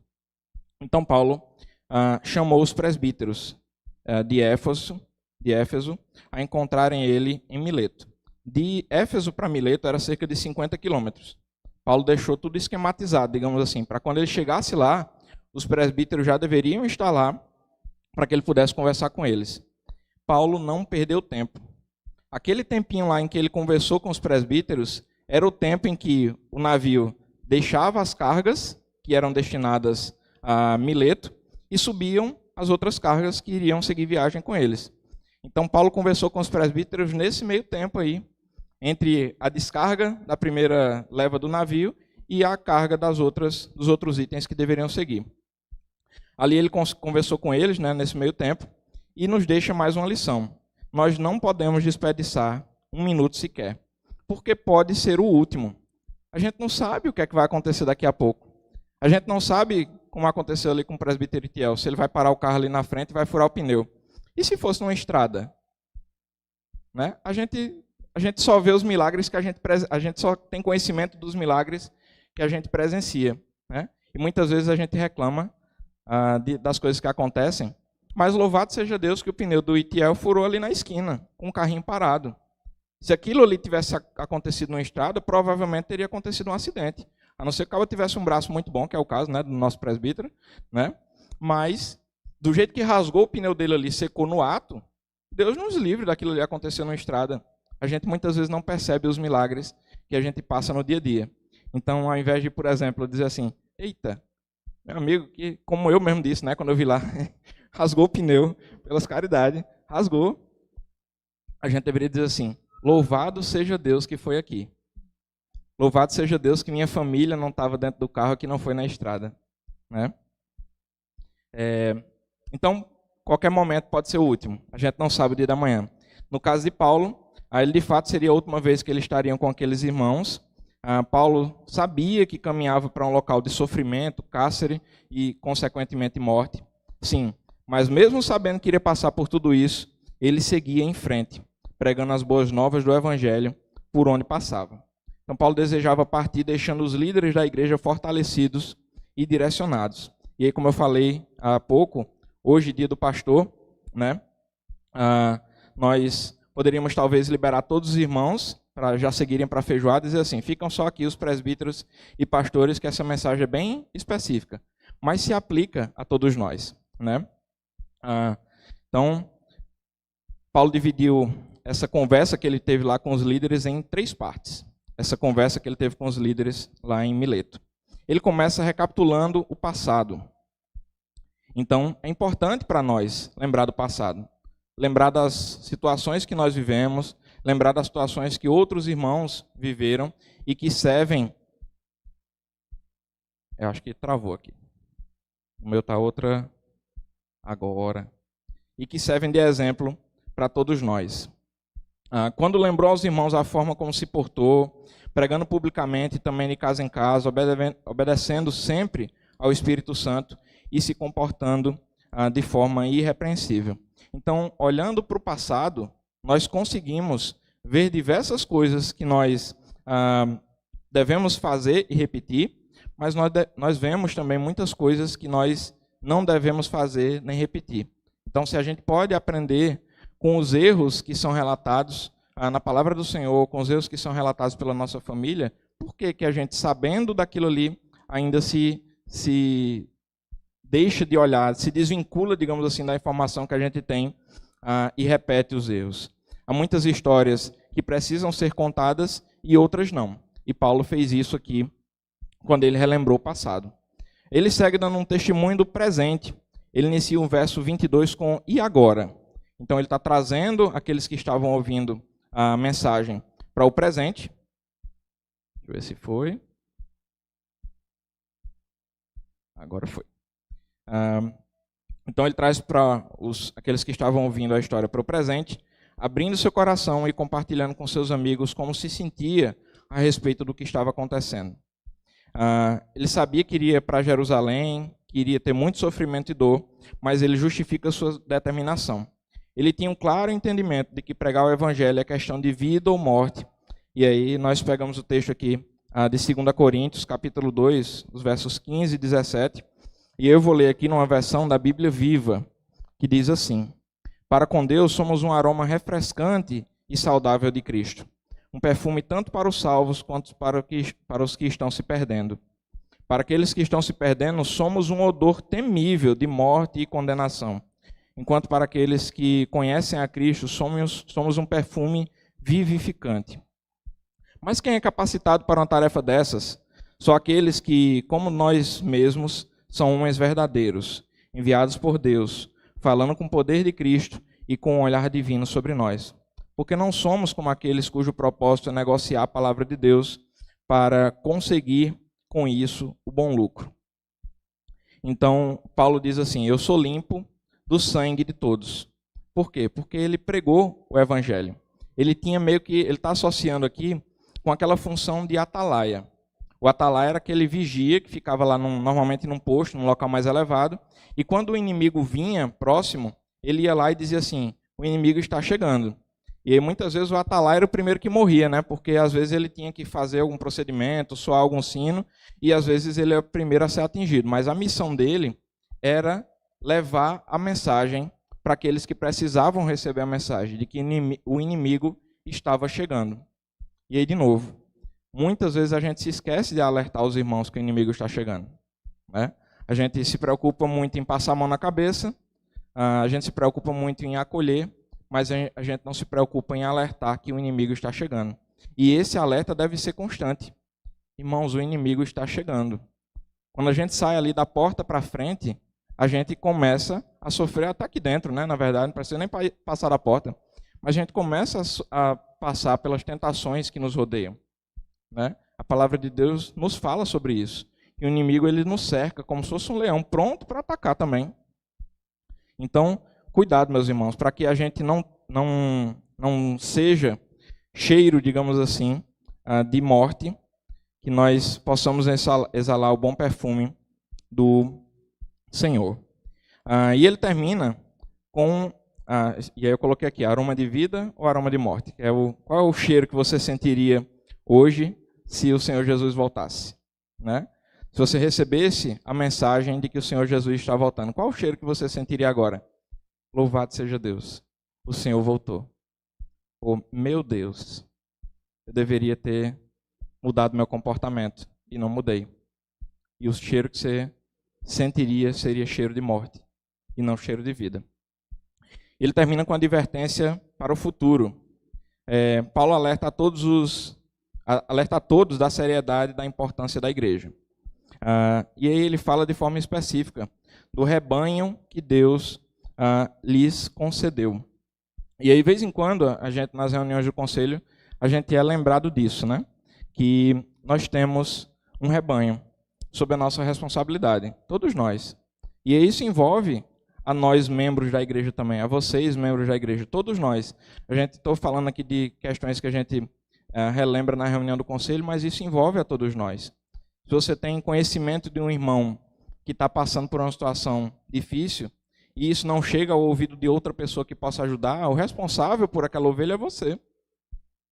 Então Paulo chamou os presbíteros de Éfeso a encontrarem ele em Mileto. De Éfeso para Mileto era cerca de 50 quilômetros. Paulo deixou tudo esquematizado, digamos assim, para quando ele chegasse lá, os presbíteros já deveriam estar lá para que ele pudesse conversar com eles. Paulo não perdeu tempo. Aquele tempinho lá em que ele conversou com os presbíteros era o tempo em que o navio deixava as cargas que eram destinadas a Mileto e subiam as outras cargas que iriam seguir viagem com eles. Então Paulo conversou com os presbíteros nesse meio tempo aí, entre a descarga da primeira leva do navio e a carga dos outros itens que deveriam seguir. Ali ele conversou com eles, né, nesse meio tempo, e nos deixa mais uma lição. Nós não podemos desperdiçar um minuto sequer, porque pode ser o último. A gente não sabe o que é que vai acontecer daqui a pouco. A gente não sabe, como aconteceu ali com o presbítero Itiel, se ele vai parar o carro ali na frente e vai furar o pneu. E se fosse numa estrada? Né? A gente a gente só vê os milagres que a gente só tem conhecimento dos milagres que a gente presencia, né? E muitas vezes a gente reclama das coisas que acontecem, mas louvado seja Deus que o pneu do Itiel furou ali na esquina, com o carrinho parado. Se aquilo ali tivesse acontecido numa estrada, provavelmente teria acontecido um acidente. A não ser que o cara tivesse um braço muito bom, que é o caso, né, do nosso presbítero, né? Mas, do jeito que rasgou o pneu dele ali, secou no ato, Deus nos livre daquilo ali acontecer numa estrada. A gente muitas vezes não percebe os milagres que a gente passa no dia a dia. Então, ao invés de, por exemplo, dizer assim, eita, meu amigo, que, como eu mesmo disse, né, quando eu vi lá, rasgou o pneu, pelas caridades, rasgou, a gente deveria dizer assim, louvado seja Deus que foi aqui. Louvado seja Deus que minha família não estava dentro do carro, que não foi na estrada, né? Então, qualquer momento pode ser o último. A gente não sabe o dia da manhã. No caso de Paulo, ele de fato seria a última vez que eles estariam com aqueles irmãos. Paulo sabia que caminhava para um local de sofrimento, cárcere e, consequentemente, morte. Sim, mas mesmo sabendo que iria passar por tudo isso, ele seguia em frente, pregando as boas novas do Evangelho por onde passava. Então, Paulo desejava partir, deixando os líderes da igreja fortalecidos e direcionados. E aí, como eu falei há pouco, hoje, dia do pastor, né, nós poderíamos talvez liberar todos os irmãos para já seguirem para a feijoada e dizer assim, ficam só aqui os presbíteros e pastores, que essa mensagem é bem específica, mas se aplica a todos nós, né? Então, Paulo dividiu essa conversa que ele teve lá com os líderes em 3 partes. Essa conversa que ele teve com os líderes lá em Mileto. Ele começa recapitulando o passado. Então, é importante para nós lembrar do passado. Lembrar das situações que nós vivemos, lembrar das situações que outros irmãos viveram e que servem... Eu acho que travou aqui. O meu está outra agora. E que servem de exemplo para todos nós. Quando lembrou aos irmãos a forma como se portou, pregando publicamente, também de casa em casa, obedecendo sempre ao Espírito Santo e se comportando de forma irrepreensível. Então, olhando para o passado, nós conseguimos ver diversas coisas que nós devemos fazer e repetir, mas nós vemos também muitas coisas que nós não devemos fazer nem repetir. Então, se a gente pode aprender com os erros que são relatados na palavra do Senhor, com os erros que são relatados pela nossa família, por que a gente, sabendo daquilo ali, ainda se deixa de olhar, se desvincula, digamos assim, da informação que a gente tem e repete os erros? Há muitas histórias que precisam ser contadas e outras não. E Paulo fez isso aqui quando ele relembrou o passado. Ele segue dando um testemunho do presente. Ele inicia o verso 22 com "e agora?". Então, ele está trazendo aqueles que estavam ouvindo a mensagem para o presente. Deixa eu ver se foi. Agora foi. Então, ele traz para aqueles que estavam ouvindo a história para o presente, abrindo seu coração e compartilhando com seus amigos como se sentia a respeito do que estava acontecendo. Ele sabia que iria para Jerusalém, que iria ter muito sofrimento e dor, mas ele justifica sua determinação. Ele tinha um claro entendimento de que pregar o evangelho é questão de vida ou morte. E aí nós pegamos o texto aqui de 2 Coríntios, capítulo 2, os versos 15 e 17. E eu vou ler aqui numa versão da Bíblia Viva, que diz assim: "Para com Deus somos um aroma refrescante e saudável de Cristo, um perfume tanto para os salvos quanto para os que estão se perdendo. Para aqueles que estão se perdendo, somos um odor temível de morte e condenação. Enquanto para aqueles que conhecem a Cristo, somos um perfume vivificante." Mas quem é capacitado para uma tarefa dessas? Só aqueles que, como nós mesmos, são homens verdadeiros, enviados por Deus, falando com o poder de Cristo e com o olhar divino sobre nós. Porque não somos como aqueles cujo propósito é negociar a palavra de Deus para conseguir com isso o bom lucro. Então, Paulo diz assim: "Eu sou limpo do sangue de todos." Por quê? Porque ele pregou o evangelho. Ele está associando aqui com aquela função de atalaia. O atalaia era aquele vigia que ficava lá normalmente num posto, num local mais elevado, e quando o inimigo vinha próximo, ele ia lá e dizia assim: "O inimigo está chegando." E aí, muitas vezes, o atalaia era o primeiro que morria, né? Porque, às vezes, ele tinha que fazer algum procedimento, soar algum sino, e, às vezes, ele é o primeiro a ser atingido. Mas a missão dele era levar a mensagem para aqueles que precisavam receber a mensagem, de que o inimigo estava chegando. E aí, de novo, muitas vezes a gente se esquece de alertar os irmãos que o inimigo está chegando, né? A gente se preocupa muito em passar a mão na cabeça, a gente se preocupa muito em acolher, mas a gente não se preocupa em alertar que o inimigo está chegando. E esse alerta deve ser constante. Irmãos, o inimigo está chegando. Quando a gente sai ali da porta para frente, a gente começa a sofrer até aqui dentro, né? Na verdade, não precisa nem passar da porta. Mas a gente começa a passar pelas tentações que nos rodeiam, né? A palavra de Deus nos fala sobre isso. E o inimigo, ele nos cerca como se fosse um leão, pronto para atacar também. Então, cuidado, meus irmãos, para que a gente não seja cheiro, digamos assim, de morte, que nós possamos exalar o bom perfume do Senhor. E ele termina com, e aí eu coloquei aqui, aroma de vida ou aroma de morte? Qual é o cheiro que você sentiria hoje se o Senhor Jesus voltasse, né? Se você recebesse a mensagem de que o Senhor Jesus está voltando, qual o cheiro que você sentiria agora? Louvado seja Deus, o Senhor voltou. Oh, meu Deus, eu deveria ter mudado meu comportamento e não mudei. E o cheiro que você sentiria seria cheiro de morte e não cheiro de vida. Ele termina com a advertência para o futuro. Paulo alerta a todos da seriedade e da importância da igreja. E aí ele fala de forma específica do rebanho que Deus lhes concedeu. E aí, de vez em quando, a gente, nas reuniões do conselho, a gente é lembrado disso, né? Que nós temos um rebanho sob a nossa responsabilidade, todos nós. E isso envolve a nós, membros da igreja também, a vocês, membros da igreja, todos nós. Estou falando aqui de questões que a gente relembra na reunião do conselho, mas isso envolve a todos nós. Se você tem conhecimento de um irmão que está passando por uma situação difícil, e isso não chega ao ouvido de outra pessoa que possa ajudar, o responsável por aquela ovelha é você.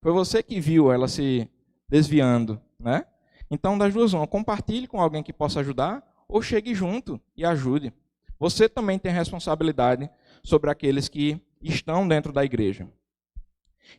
Foi você que viu ela se desviando, né? Então, das duas, uma, compartilhe com alguém que possa ajudar, ou chegue junto e ajude. Você também tem responsabilidade sobre aqueles que estão dentro da igreja.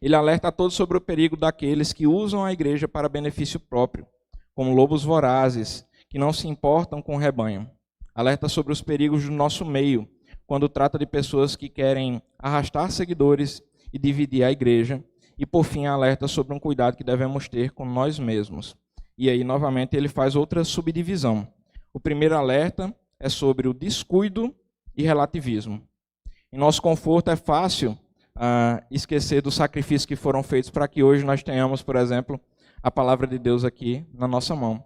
Ele alerta a todos sobre o perigo daqueles que usam a igreja para benefício próprio, como lobos vorazes, que não se importam com o rebanho. Alerta sobre os perigos do nosso meio, quando trata de pessoas que querem arrastar seguidores e dividir a igreja. E, por fim, alerta sobre um cuidado que devemos ter com nós mesmos. E aí, novamente, ele faz outra subdivisão. O primeiro alerta é sobre o descuido e relativismo. Em nosso conforto é fácil esquecer dos sacrifícios que foram feitos para que hoje nós tenhamos, por exemplo, a palavra de Deus aqui na nossa mão.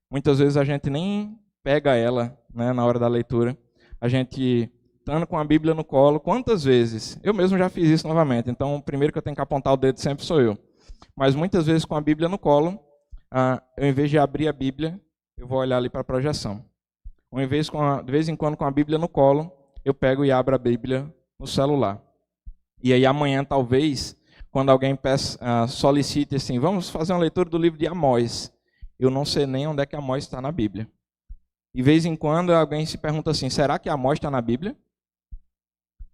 Muitas vezes a gente nem pega ela, né, na hora da leitura. A gente, estando com a Bíblia no colo, quantas vezes? Eu mesmo já fiz isso novamente, então o primeiro que eu tenho que apontar o dedo sempre sou eu. Mas muitas vezes com a Bíblia no colo, eu, em vez de abrir a Bíblia, eu vou olhar ali para a projeção. Ou de vez em quando com a Bíblia no colo, eu pego e abro a Bíblia no celular. E aí amanhã, talvez, quando alguém solicite assim, vamos fazer uma leitura do livro de Amós, eu não sei nem onde é que Amós está na Bíblia. E de vez em quando alguém se pergunta assim, será que Amós está na Bíblia?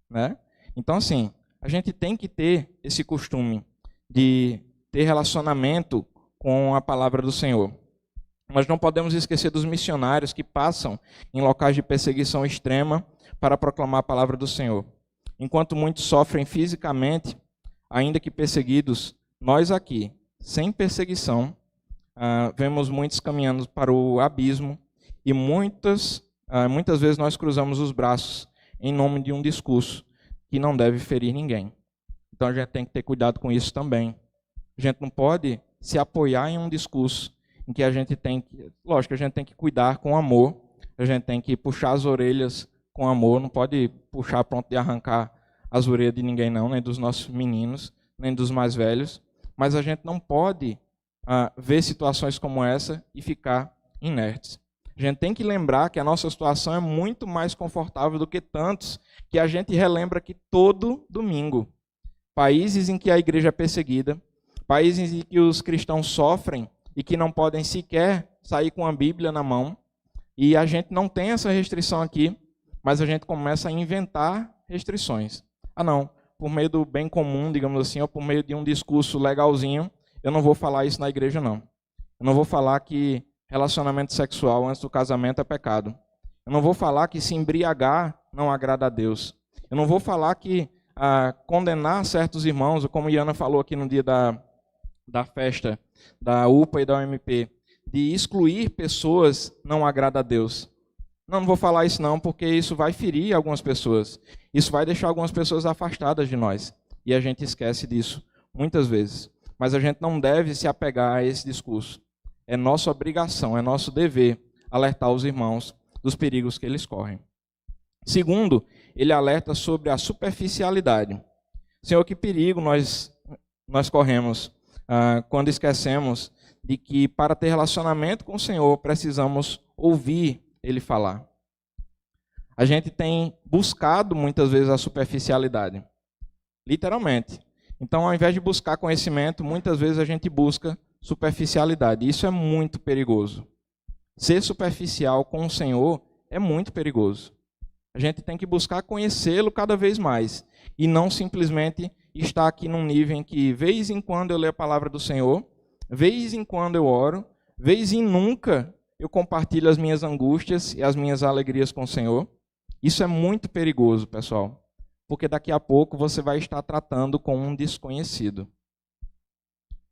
Né? Então, assim, a gente tem que ter esse costume de ter relacionamento com a palavra do Senhor. Mas não podemos esquecer dos missionários que passam em locais de perseguição extrema para proclamar a palavra do Senhor. Enquanto muitos sofrem fisicamente, ainda que perseguidos, nós aqui, sem perseguição, vemos muitos caminhando para o abismo e muitas vezes nós cruzamos os braços em nome de um discurso que não deve ferir ninguém. Então a gente tem que ter cuidado com isso também. A gente não pode se apoiar em um discurso em que a gente tem que, lógico, a gente tem que cuidar com amor, a gente tem que puxar as orelhas com amor, não pode puxar pronto de arrancar as orelhas de ninguém não, nem dos nossos meninos, nem dos mais velhos, mas a gente não pode ver situações como essa e ficar inertes. A gente tem que lembrar que a nossa situação é muito mais confortável do que tantos que a gente relembra aqui todo domingo. países em que a igreja é perseguida, países em que os cristãos sofrem e que não podem sequer sair com a Bíblia na mão. E a gente não tem essa restrição aqui, mas a gente começa a inventar restrições. Ah, não, por meio do bem comum, digamos assim, ou por meio de um discurso legalzinho, eu não vou falar isso na igreja, não. Eu não vou falar que relacionamento sexual antes do casamento é pecado. Eu não vou falar que se embriagar não agrada a Deus. Eu não vou falar que condenar certos irmãos, como Iana falou aqui no dia da festa da UPA e da UMP, de excluir pessoas não agrada a Deus. Não vou falar isso não, porque isso vai ferir algumas pessoas. Isso vai deixar algumas pessoas afastadas de nós. E a gente esquece disso muitas vezes. Mas a gente não deve se apegar a esse discurso. É nossa obrigação, é nosso dever alertar os irmãos dos perigos que eles correm. Segundo, ele alerta sobre a superficialidade. Senhor, que perigo nós corremos quando esquecemos de que para ter relacionamento com o Senhor precisamos ouvir Ele falar. A gente tem buscado muitas vezes a superficialidade, literalmente. Então, ao invés de buscar conhecimento, muitas vezes a gente busca superficialidade. Isso é muito perigoso. Ser superficial com o Senhor é muito perigoso. A gente tem que buscar conhecê-lo cada vez mais e não simplesmente estar aqui num nível em que, vez em quando, eu leio a palavra do Senhor, vez em quando eu oro, vez em nunca eu compartilho as minhas angústias e as minhas alegrias com o Senhor. Isso é muito perigoso, pessoal, porque daqui a pouco você vai estar tratando com um desconhecido.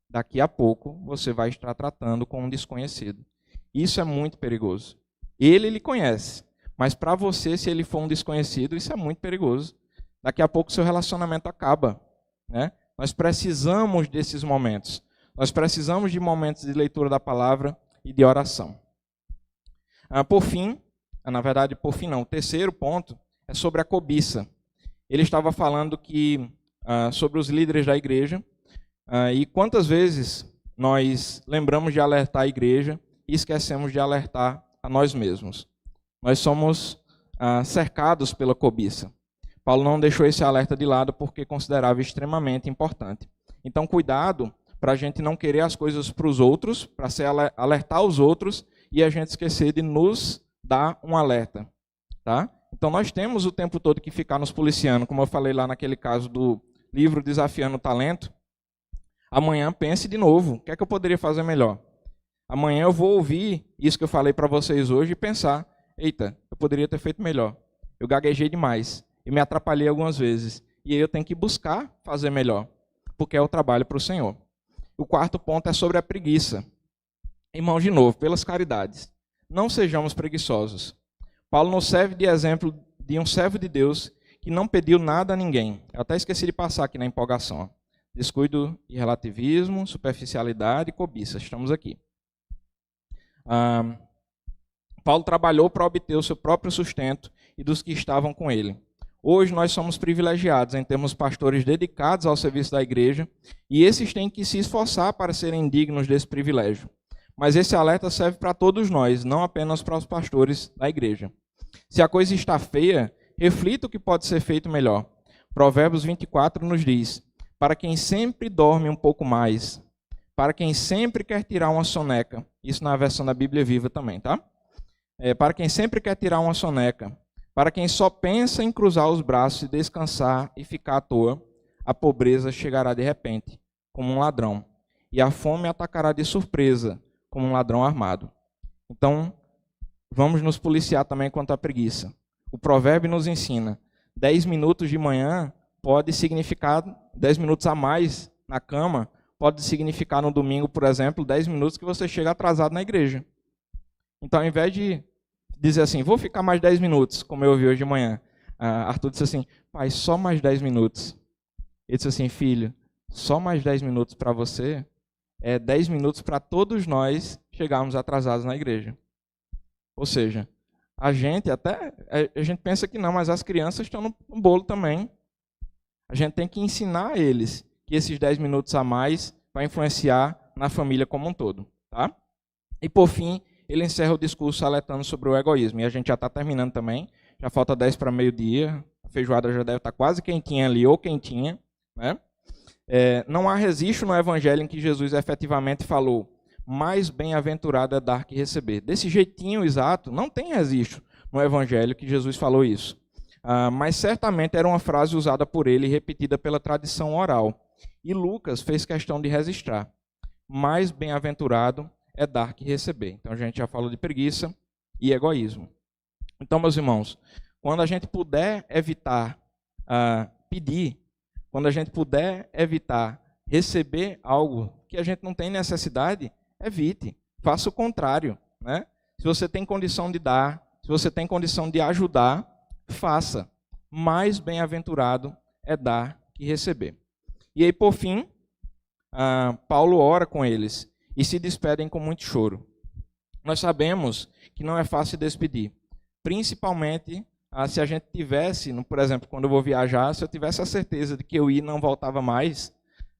Daqui a pouco você vai estar tratando com um desconhecido. Isso é muito perigoso. Ele lhe conhece, mas para você, se ele for um desconhecido, isso é muito perigoso. Daqui a pouco seu relacionamento acaba, né? Nós precisamos desses momentos. Nós precisamos de momentos de leitura da palavra e de oração. Por fim, o terceiro ponto é sobre a cobiça. Ele estava falando sobre os líderes da igreja, e quantas vezes nós lembramos de alertar a igreja e esquecemos de alertar a nós mesmos. Nós somos cercados pela cobiça. Paulo não deixou esse alerta de lado porque considerava extremamente importante. Então, cuidado para a gente não querer as coisas para os outros, para alertar os outros e a gente esquecer de nos dar um alerta. Tá? Então, nós temos o tempo todo que ficar nos policiando, como eu falei lá naquele caso do livro Desafiando o Talento. Amanhã pense de novo, o que é que eu poderia fazer melhor? Amanhã eu vou ouvir isso que eu falei para vocês hoje e pensar, eita, eu poderia ter feito melhor. Eu gaguejei demais e me atrapalhei algumas vezes. E aí eu tenho que buscar fazer melhor, porque é o trabalho para o Senhor. O quarto ponto é sobre a preguiça. Irmãos, de novo, pelas caridades, não sejamos preguiçosos. Paulo nos serve de exemplo de um servo de Deus que não pediu nada a ninguém. Eu até esqueci de passar aqui na empolgação. Descuido e relativismo, superficialidade e cobiça. Estamos aqui. Paulo trabalhou para obter o seu próprio sustento e dos que estavam com ele. Hoje nós somos privilegiados em termos pastores dedicados ao serviço da igreja e esses têm que se esforçar para serem dignos desse privilégio. Mas esse alerta serve para todos nós, não apenas para os pastores da igreja. Se a coisa está feia, reflita o que pode ser feito melhor. Provérbios 24 nos diz: para quem sempre dorme um pouco mais, para quem sempre quer tirar uma soneca, isso na versão da Bíblia Viva também, tá? Para quem sempre quer tirar uma soneca, para quem só pensa em cruzar os braços e descansar e ficar à toa, a pobreza chegará de repente, como um ladrão, e a fome atacará de surpresa, como um ladrão armado. Então, vamos nos policiar também quanto à preguiça. O provérbio nos ensina, 10 minutos de manhã pode significar 10 minutos a mais na cama, pode significar no domingo, por exemplo, 10 minutos que você chega atrasado na igreja. Então, ao invés de dizer assim, vou ficar mais 10 minutos, como eu ouvi hoje de manhã, Arthur disse assim, pai, só mais 10 minutos. Ele disse assim, filho, só mais 10 minutos para você é 10 minutos para todos nós chegarmos atrasados na igreja. Ou seja, a gente pensa que não, mas as crianças estão no bolo também. A gente tem que ensinar a eles que esses 10 minutos a mais vai influenciar na família como um todo. Tá? E por fim, ele encerra o discurso alertando sobre o egoísmo. E a gente já está terminando também, já falta 10 para meio-dia, a feijoada já deve estar quase quentinha ali, ou quentinha, né? Não há registro no evangelho em que Jesus efetivamente falou, mais bem-aventurado é dar que receber. Desse jeitinho exato, não tem registro no evangelho que Jesus falou isso. Mas certamente era uma frase usada por ele e repetida pela tradição oral. E Lucas fez questão de registrar. Mais bem-aventurado é dar que receber. Então a gente já falou de preguiça e egoísmo. Então, meus irmãos, quando a gente puder evitar pedir, quando a gente puder evitar receber algo que a gente não tem necessidade, evite. Faça o contrário, né? Se você tem condição de dar, se você tem condição de ajudar, faça. Mais bem-aventurado é dar que receber. E aí, por fim, Paulo ora com eles e se despedem com muito choro. Nós sabemos que não é fácil despedir, principalmente se a gente tivesse, por exemplo, quando eu vou viajar, se eu tivesse a certeza de que eu ia e não voltava mais,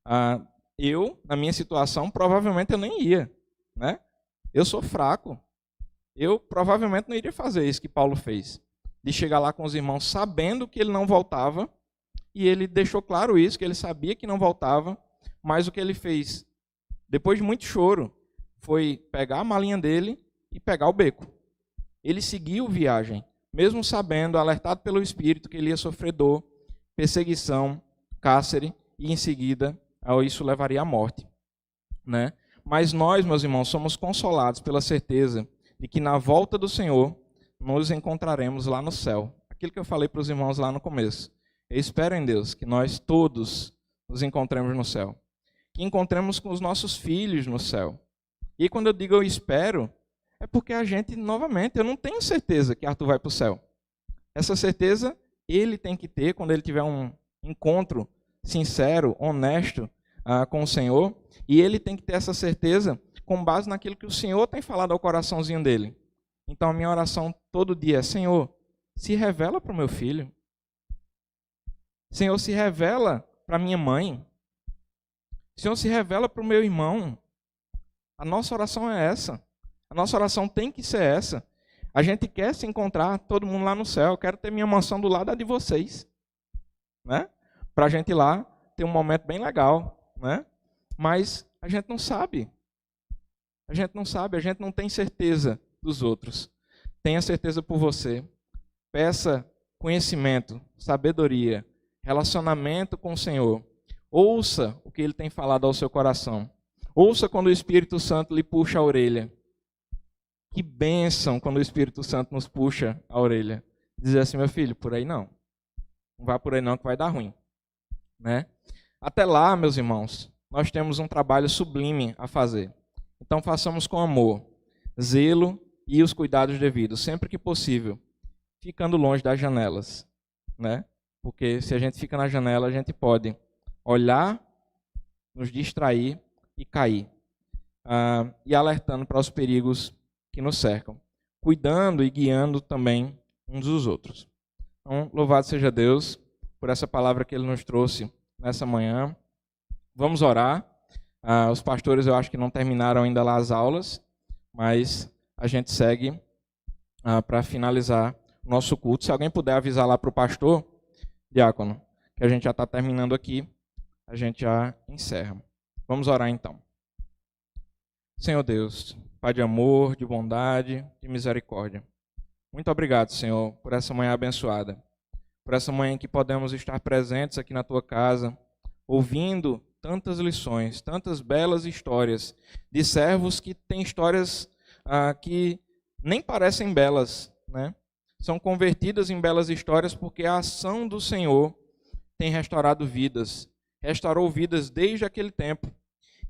na minha situação, provavelmente eu nem ia, né? Eu sou fraco. Eu provavelmente não iria fazer isso que Paulo fez, de chegar lá com os irmãos sabendo que ele não voltava, e ele deixou claro isso, que ele sabia que não voltava, mas o que ele fez, depois de muito choro, foi pegar a malinha dele e pegar o beco. Ele seguiu viagem, mesmo sabendo, alertado pelo Espírito, que ele ia sofrer dor, perseguição, cárcere, e em seguida isso levaria à morte, né? Mas nós, meus irmãos, somos consolados pela certeza de que na volta do Senhor nos encontraremos lá no céu. Aquilo que eu falei para os irmãos lá no começo. Eu espero em Deus que nós todos nos encontremos no céu. Que encontremos com os nossos filhos no céu. E quando eu digo eu espero, é porque a gente, novamente, eu não tenho certeza que Arthur vai para o céu. Essa certeza ele tem que ter quando ele tiver um encontro sincero, honesto com o Senhor. E ele tem que ter essa certeza com base naquilo que o Senhor tem falado ao coraçãozinho dele. Então a minha oração todo dia é: Senhor, se revela para o meu filho. Senhor, se revela para minha mãe. Senhor, se revela para o meu irmão. A nossa oração é essa. A nossa oração tem que ser essa. A gente quer se encontrar, todo mundo lá no céu. Eu quero ter minha mansão do lado da de vocês, né? Para a gente ir lá ter um momento bem legal, né? Mas a gente não sabe. A gente não sabe, a gente não tem certeza dos outros. Tenha certeza por você. Peça conhecimento, sabedoria, relacionamento com o Senhor. Ouça o que Ele tem falado ao seu coração. Ouça quando o Espírito Santo lhe puxa a orelha. Que bênção quando o Espírito Santo nos puxa a orelha. Dizer assim: meu filho, por aí não. Não vá por aí não que vai dar ruim, né? Até lá, meus irmãos, nós temos um trabalho sublime a fazer. Então façamos com amor, zelo e os cuidados devidos, sempre que possível, ficando longe das janelas, né? Porque se a gente fica na janela, a gente pode olhar, nos distrair e cair. E alertando para os perigos que nos cercam, cuidando e guiando também uns dos outros. Então, louvado seja Deus por essa palavra que Ele nos trouxe nessa manhã. Vamos orar. Os pastores eu acho que não terminaram ainda lá as aulas, mas a gente segue para finalizar o nosso culto. Se alguém puder avisar lá para o pastor, diácono, que a gente já está terminando aqui, a gente já encerra. Vamos orar então. Senhor Deus, Pai de amor, de bondade, de misericórdia. Muito obrigado, Senhor, por essa manhã abençoada. Por essa manhã em que podemos estar presentes aqui na Tua casa, ouvindo tantas lições, tantas belas histórias de servos que têm histórias que nem parecem belas, né? São convertidas em belas histórias porque a ação do Senhor tem restaurado vidas. Restaurou vidas desde aquele tempo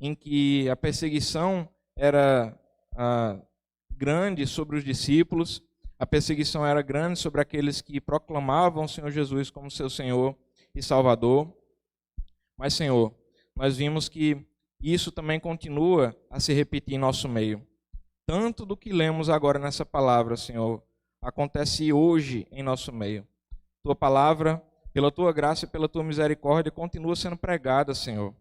em que a perseguição era grande sobre os discípulos, a perseguição era grande sobre aqueles que proclamavam o Senhor Jesus como seu Senhor e Salvador. Mas, Senhor, nós vimos que isso também continua a se repetir em nosso meio. Tanto do que lemos agora nessa palavra, Senhor, acontece hoje em nosso meio. Tua palavra, pela Tua graça e pela Tua misericórdia, continua sendo pregada, Senhor.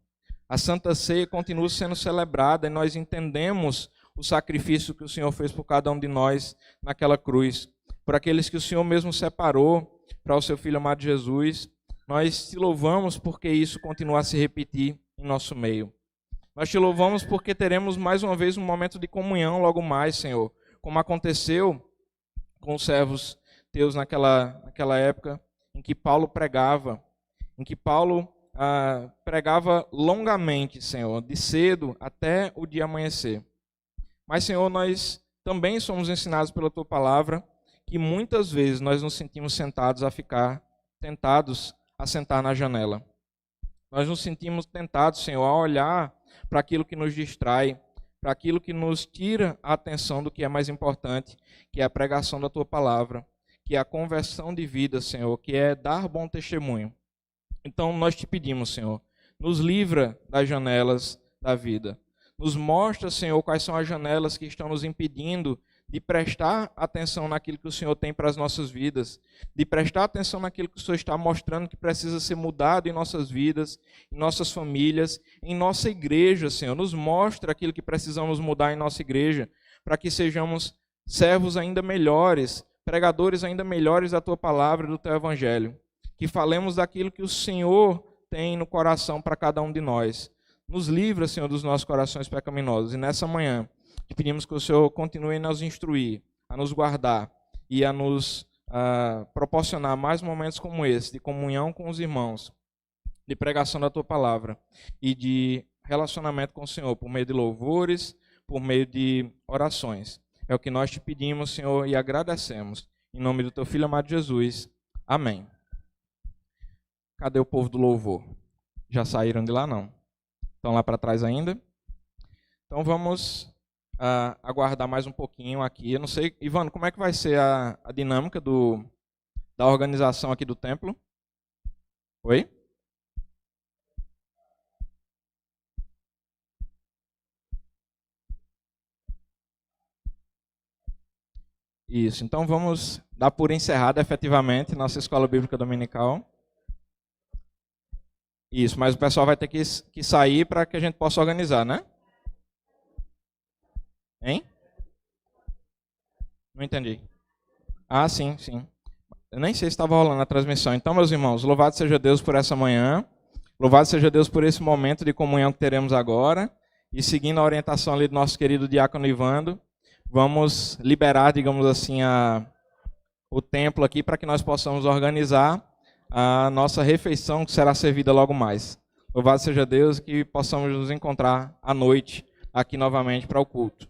A Santa Ceia continua sendo celebrada e nós entendemos o sacrifício que o Senhor fez por cada um de nós naquela cruz. Por aqueles que o Senhor mesmo separou para o Seu Filho amado Jesus, Nós te louvamos porque isso continua a se repetir em nosso meio. Nós te louvamos porque teremos mais uma vez um momento de comunhão logo mais, Senhor, como aconteceu com os servos teus naquela época em que Paulo pregava, em que Paulo pregava longamente, Senhor, de cedo até o dia amanhecer. Mas, Senhor, nós também somos ensinados pela Tua palavra que muitas vezes nós nos sentimos tentados a sentar na janela. Nós nos sentimos tentados, Senhor, a olhar para aquilo que nos distrai, para aquilo que nos tira a atenção do que é mais importante, que é a pregação da Tua palavra, que é a conversão de vida, Senhor, que é dar bom testemunho. Então nós te pedimos, Senhor, nos livra das janelas da vida. Nos mostra, Senhor, quais são as janelas que estão nos impedindo de prestar atenção naquilo que o Senhor tem para as nossas vidas, de prestar atenção naquilo que o Senhor está mostrando que precisa ser mudado em nossas vidas, em nossas famílias, em nossa igreja, Senhor. Nos mostra aquilo que precisamos mudar em nossa igreja, para que sejamos servos ainda melhores, pregadores ainda melhores da Tua palavra e do Teu evangelho. Que falemos daquilo que o Senhor tem no coração para cada um de nós. Nos livra, Senhor, dos nossos corações pecaminosos. E nessa manhã, te pedimos que o Senhor continue a nos instruir, a nos guardar e a nos proporcionar mais momentos como esse, de comunhão com os irmãos, de pregação da Tua palavra e de relacionamento com o Senhor, por meio de louvores, por meio de orações. É o que nós te pedimos, Senhor, e agradecemos. Em nome do Teu Filho amado Jesus. Amém. Cadê o povo do louvor? Já saíram de lá, não? Estão lá para trás ainda? Então vamos aguardar mais um pouquinho aqui. Eu não sei, Ivano, como é que vai ser a dinâmica da organização aqui do templo? Oi? Isso, então vamos dar por encerrada efetivamente nossa escola bíblica dominical. Isso, mas o pessoal vai ter que sair para que a gente possa organizar, né? Hein? Não entendi. Ah, sim, sim. Eu nem sei se estava rolando a transmissão. Então, meus irmãos, louvado seja Deus por essa manhã. Louvado seja Deus por esse momento de comunhão que teremos agora. E seguindo a orientação ali do nosso querido diácono Ivando, vamos liberar, digamos assim, o templo aqui para que nós possamos organizar a nossa refeição que será servida logo mais. Louvado seja Deus, que possamos nos encontrar à noite aqui novamente para o culto.